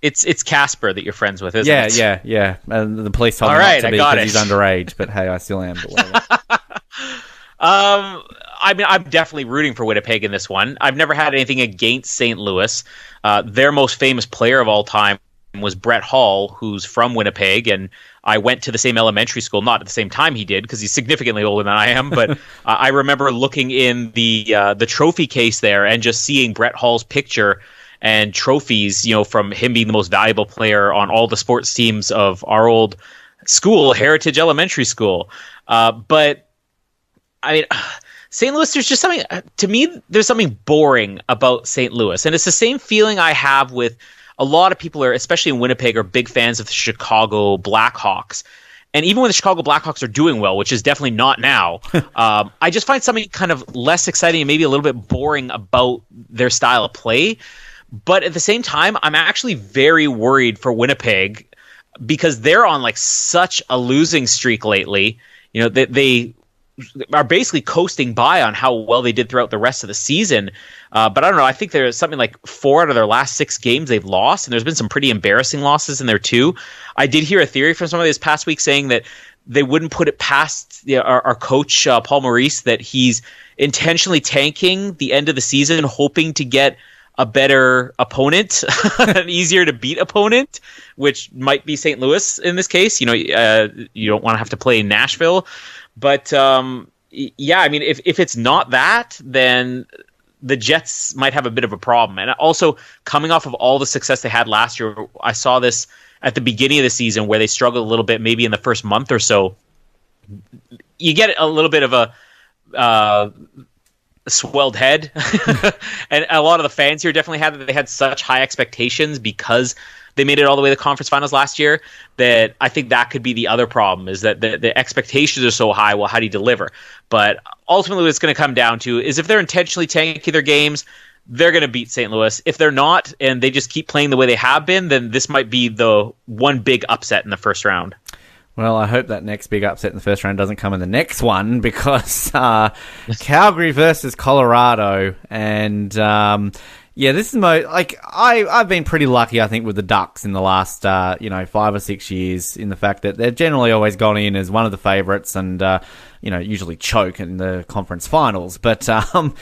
It's Casper that you're friends with, isn't it? Yeah. And the police told me not to be because he's underage. But hey, I still am. But whatever. I'm definitely rooting for Winnipeg in this one. I've never had anything against St. Louis. Their most famous player of all time was Brett Hall, who's from Winnipeg, and I went to the same elementary school, not at the same time he did, because he's significantly older than I am, but I remember looking in the trophy case there and just seeing Brett Hall's picture and trophies, from him being the most valuable player on all the sports teams of our old school, Heritage Elementary School. But I mean, St. Louis, there's just something, to me, there's something boring about St. Louis, and it's the same feeling I have with a lot of people, especially in Winnipeg, are big fans of the Chicago Blackhawks. And even when the Chicago Blackhawks are doing well, which is definitely not now, I just find something kind of less exciting and maybe a little bit boring about their style of play. But at the same time, I'm actually very worried for Winnipeg because they're on like such a losing streak lately. They are basically coasting by on how well they did throughout the rest of the season. But I don't know. I think there's something like 4 out of their last 6 games they've lost, and there's been some pretty embarrassing losses in there too. I did hear a theory from somebody this past week saying that they wouldn't put it past our coach, Paul Maurice, that he's intentionally tanking the end of the season, hoping to get a better opponent, an easier to beat opponent, which might be St. Louis in this case. You don't want to have to play in Nashville. But yeah, I mean, if it's not that, then the Jets might have a bit of a problem. And also, coming off of all the success they had last year, I saw this at the beginning of the season where they struggled a little bit, maybe in the first month or so. You get a little bit of swelled head. And a lot of the fans here definitely had that. They had such high expectations because they made it all the way to the conference finals last year, that I think that could be the other problem, is that the expectations are so high. Well, how do you deliver? But ultimately what it's going to come down to is if they're intentionally tanking their games, they're going to beat St. Louis. If they're not, and they just keep playing the way they have been, then this might be the one big upset in the first round. Well, I hope that next big upset in the first round doesn't come in the next one, because Calgary versus Colorado, and this is I've been pretty lucky, I think, with the Ducks in the last 5 or 6 years, in the fact that they've generally always gone in as one of the favourites and usually choke in the conference finals. But I've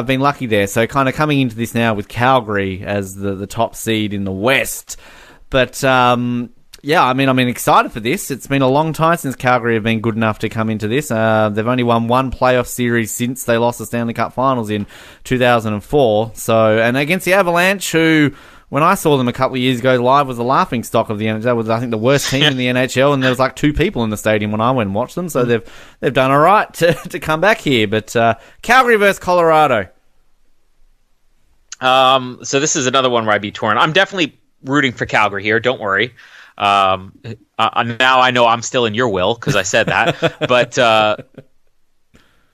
been lucky there. So kind of coming into this now with Calgary as the top seed in the West, but. I'm excited for this. It's been a long time since Calgary have been good enough to come into this. They've only won one playoff series since they lost the Stanley Cup Finals in 2004. And against the Avalanche, who, when I saw them a couple of years ago live, was the laughing stock of the NHL. Was, I think, the worst team in the NHL, and there was like 2 people in the stadium when I went and watched them. So they've done all right to come back here. But Calgary versus Colorado. So this is another one where I'd be torn. I'm definitely rooting for Calgary here. Don't worry. Now I know I'm still in your will because I said that, but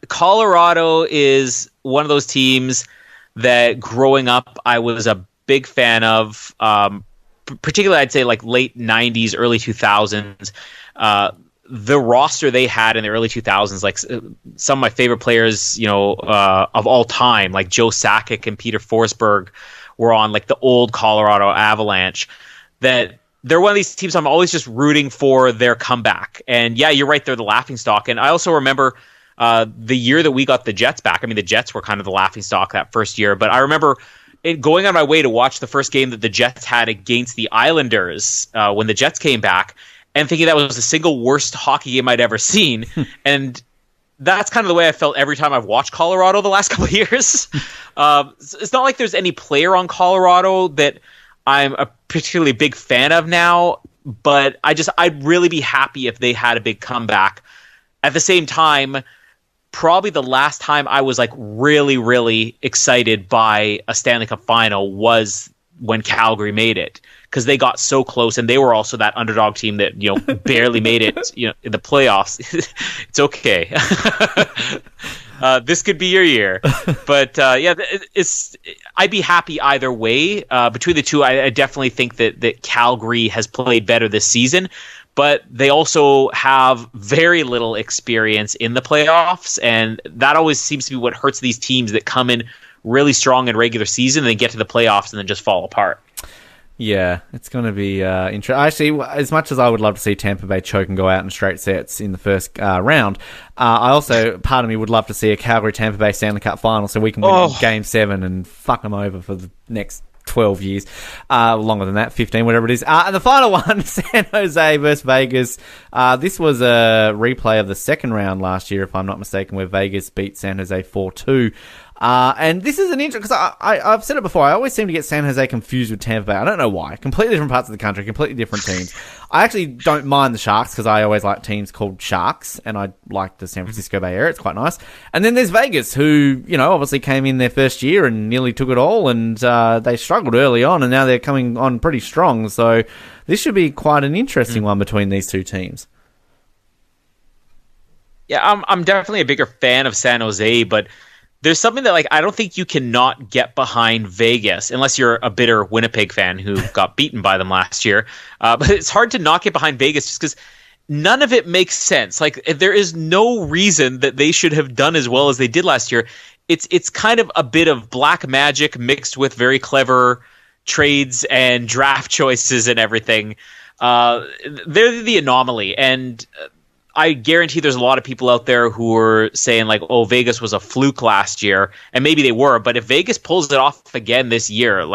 Colorado is one of those teams that growing up I was a big fan of, particularly I'd say like late 90s, early 2000s. The roster they had in the early 2000s, like some of my favorite players, of all time, like Joe Sakic and Peter Forsberg were on like the old Colorado Avalanche. That they're one of these teams I'm always just rooting for their comeback. And yeah, you're right, they're the laughingstock. And I also remember the year that we got the Jets back. I mean, the Jets were kind of the laughingstock that first year, but I remember going on my way to watch the first game that the Jets had against the Islanders when the Jets came back, and thinking that was the single worst hockey game I'd ever seen. And that's kind of the way I felt every time I've watched Colorado the last couple of years. It's not like there's any player on Colorado that I'm a particularly big fan of now, but I'd really be happy if they had a big comeback. At the same time, probably the last time I was like really, really excited by a Stanley Cup final was when Calgary made it, because they got so close, and they were also that underdog team that barely made it in the playoffs. It's okay. This could be your year, but I'd be happy either way. Between the two, I definitely think that Calgary has played better this season, but they also have very little experience in the playoffs, and that always seems to be what hurts these teams that come in really strong in regular season and then get to the playoffs and then just fall apart. Yeah, it's going to be interesting. Actually, as much as I would love to see Tampa Bay choke and go out in straight sets in the first round, I also, part of me would love to see a Calgary-Tampa Bay Stanley Cup final so we can win Game 7 and fuck them over for the next 12 years. Longer than that, 15, whatever it is. And the final one, San Jose versus Vegas. This was a replay of the second round last year, if I'm not mistaken, where Vegas beat San Jose 4-2. And this is an interesting, because I've said it before, I always seem to get San Jose confused with Tampa Bay. I don't know why. Completely different parts of the country, completely different teams. I actually don't mind the Sharks, because I always like teams called Sharks, and I like the San Francisco Bay Area. It's quite nice. And then there's Vegas, who, obviously came in their first year and nearly took it all, and they struggled early on, and now they're coming on pretty strong. So this should be quite an interesting one between these two teams. Yeah, I'm definitely a bigger fan of San Jose, but there's something that I don't think you cannot get behind Vegas unless you're a bitter Winnipeg fan who got beaten by them last year. But it's hard to not get behind Vegas just because none of it makes sense. There is no reason that they should have done as well as they did last year. It's kind of a bit of black magic mixed with very clever trades and draft choices and everything. They're the anomaly, and I guarantee there's a lot of people out there who are saying Vegas was a fluke last year, and maybe they were, but if Vegas pulls it off again this year,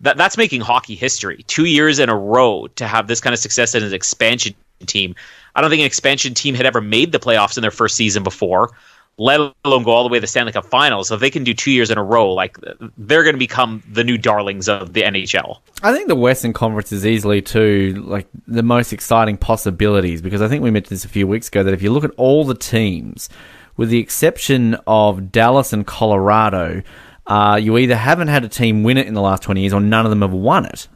that's making hockey history. 2 years in a row to have this kind of success in an expansion team. I don't think an expansion team had ever made the playoffs in their first season before, let alone go all the way to the Stanley Cup Finals. So if they can do 2 years in a row, they're going to become the new darlings of the NHL. I think the Western Conference is easily, too, the most exciting possibilities, because I think we mentioned this a few weeks ago, that if you look at all the teams with the exception of Dallas and Colorado, you either haven't had a team win it in the last 20 years or none of them have won it,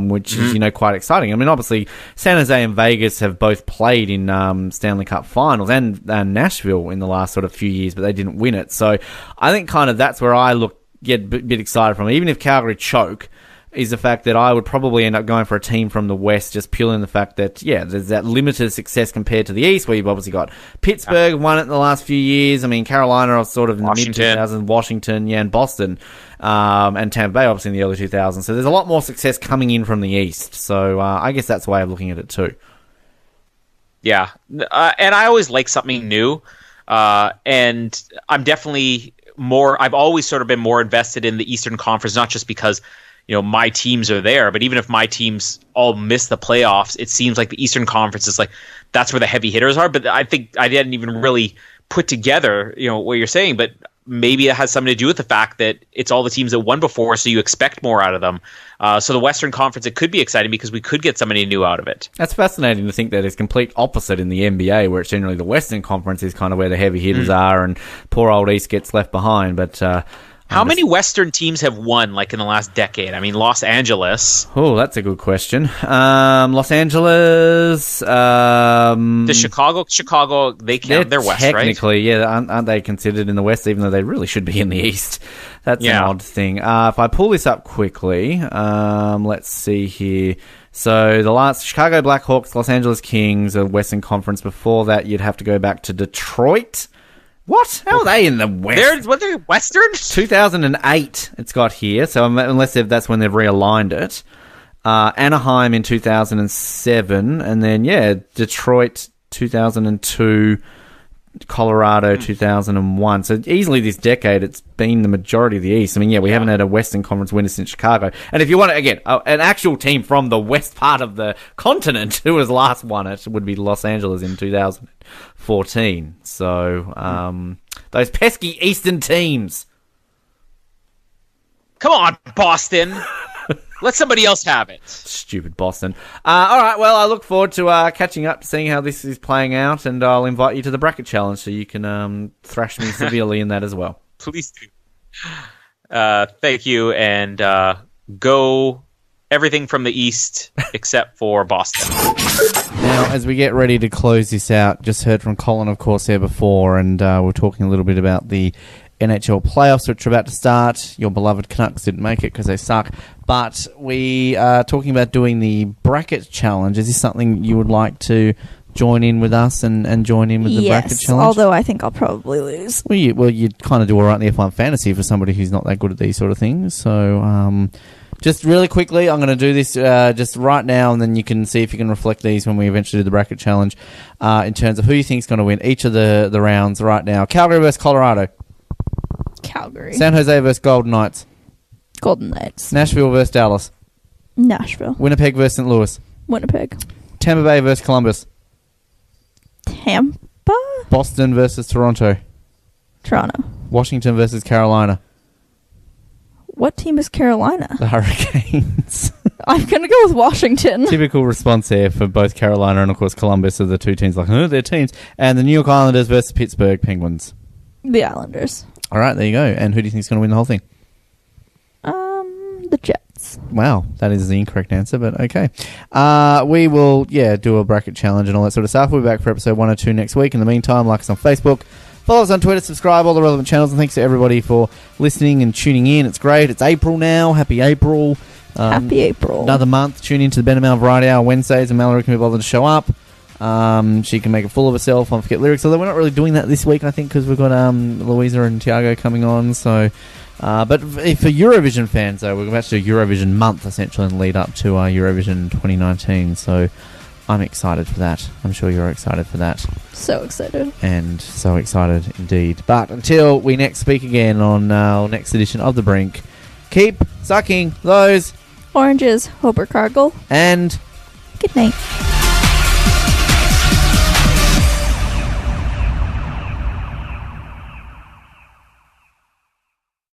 which is, quite exciting. I mean, obviously, San Jose and Vegas have both played in Stanley Cup finals and Nashville in the last sort of few years, but they didn't win it. So I think kind of that's where I get a bit excited from. Even if Calgary choke, is the fact that I would probably end up going for a team from the West, just purely in the fact that, there's that limited success compared to the East, where you've obviously got Pittsburgh, won it in the last few years. I mean, Carolina are sort of in the mid-2000s, Washington, and Boston, and Tampa Bay, obviously, in the early 2000s. So there's a lot more success coming in from the East. So I guess that's the way of looking at it too. Yeah. And I always like something new. And I'm definitely I've always sort of been more invested in the Eastern Conference, not just because my teams are there, but even if my teams all miss the playoffs, it seems like the Eastern Conference is like, that's where the heavy hitters are. But I think I didn't even really put together, what you're saying, but maybe it has something to do with the fact that it's all the teams that won before, so you expect more out of them. So the Western Conference, it could be exciting because we could get somebody new out of it. That's fascinating to think that it's complete opposite in the NBA, where it's generally the Western Conference is kind of where the heavy hitters are, and poor old East gets left behind. But how many Western teams have won, like, in the last decade? I mean, Los Angeles. Oh, that's a good question. Los Angeles. The Chicago, they count. They're West, right? Technically, yeah. Aren't they considered in the West, even though they really should be in the East? That's an odd thing. If I pull this up quickly, let's see here. So the last Chicago Blackhawks, Los Angeles Kings, a Western Conference. Before that, you'd have to go back to Detroit. What? How are they in the West? They're Western? 2008 it's got here, so unless that's when they've realigned it. Anaheim in 2007, and then, Detroit 2002, Colorado 2001. So easily this decade, it's been the majority of the East. I mean, we haven't had a Western Conference winner since Chicago. And if you want to, again, an actual team from the west part of the continent who has last won it would be Los Angeles in 2014. So those pesky Eastern teams. Come on, Boston. Let somebody else have it. Stupid Boston. All right, well, I look forward to catching up, seeing how this is playing out, and I'll invite you to the bracket challenge so you can thrash me severely in that as well. Please do. Thank you, and go everything from the East except for Boston. Now, as we get ready to close this out, just heard from Colin, of course, there before, and we're talking a little bit about the NHL playoffs, which are about to start. Your beloved Canucks didn't make it because they suck. But we are talking about doing the bracket challenge. Is this something you would like to join in with us and join in with the bracket challenge? Yes, although I think I'll probably lose. Well, you'd kind of do all right in the F1 fantasy for somebody who's not that good at these sort of things. So, just really quickly, I'm going to do this just right now, and then you can see if you can reflect these when we eventually do the bracket challenge in terms of who you think is going to win each of the rounds right now. Calgary versus Colorado. Calgary. San Jose versus Golden Knights. Golden Knights. Nashville versus Dallas. Nashville. Winnipeg versus St. Louis. Winnipeg. Tampa Bay versus Columbus. Tampa. Boston versus Toronto. Toronto. Washington versus Carolina. What team is Carolina? The Hurricanes. I'm going to go with Washington. Typical response here for both Carolina and, of course, Columbus are the two teams like, they're teams. And the New York Islanders versus Pittsburgh Penguins. The Islanders. All right, there you go. And who do you think is going to win the whole thing? The Jets. Wow, that is the incorrect answer, but okay. We will, do a bracket challenge and all that sort of stuff. We'll be back for episode 1 or 2 next week. In the meantime, like us on Facebook, follow us on Twitter, subscribe, all the relevant channels, and thanks to everybody for listening and tuning in. It's great. It's April now. Happy April. Happy April. Another month. Tune in to the Ben and Mel Variety Hour Wednesdays, and Mallory can be bothered to show up. She can make a fool of herself on Forget Lyrics, although we're not really doing that this week, I think, because we've got Louisa and Tiago coming on. So, but for Eurovision fans, though, we're about to do Eurovision month, essentially, and lead up to Eurovision 2019. So I'm excited for that. I'm sure you're excited for that. So excited. And so excited indeed. But until we next speak again on our next edition of The Brink, keep sucking those oranges, Hober Cargill. And good night.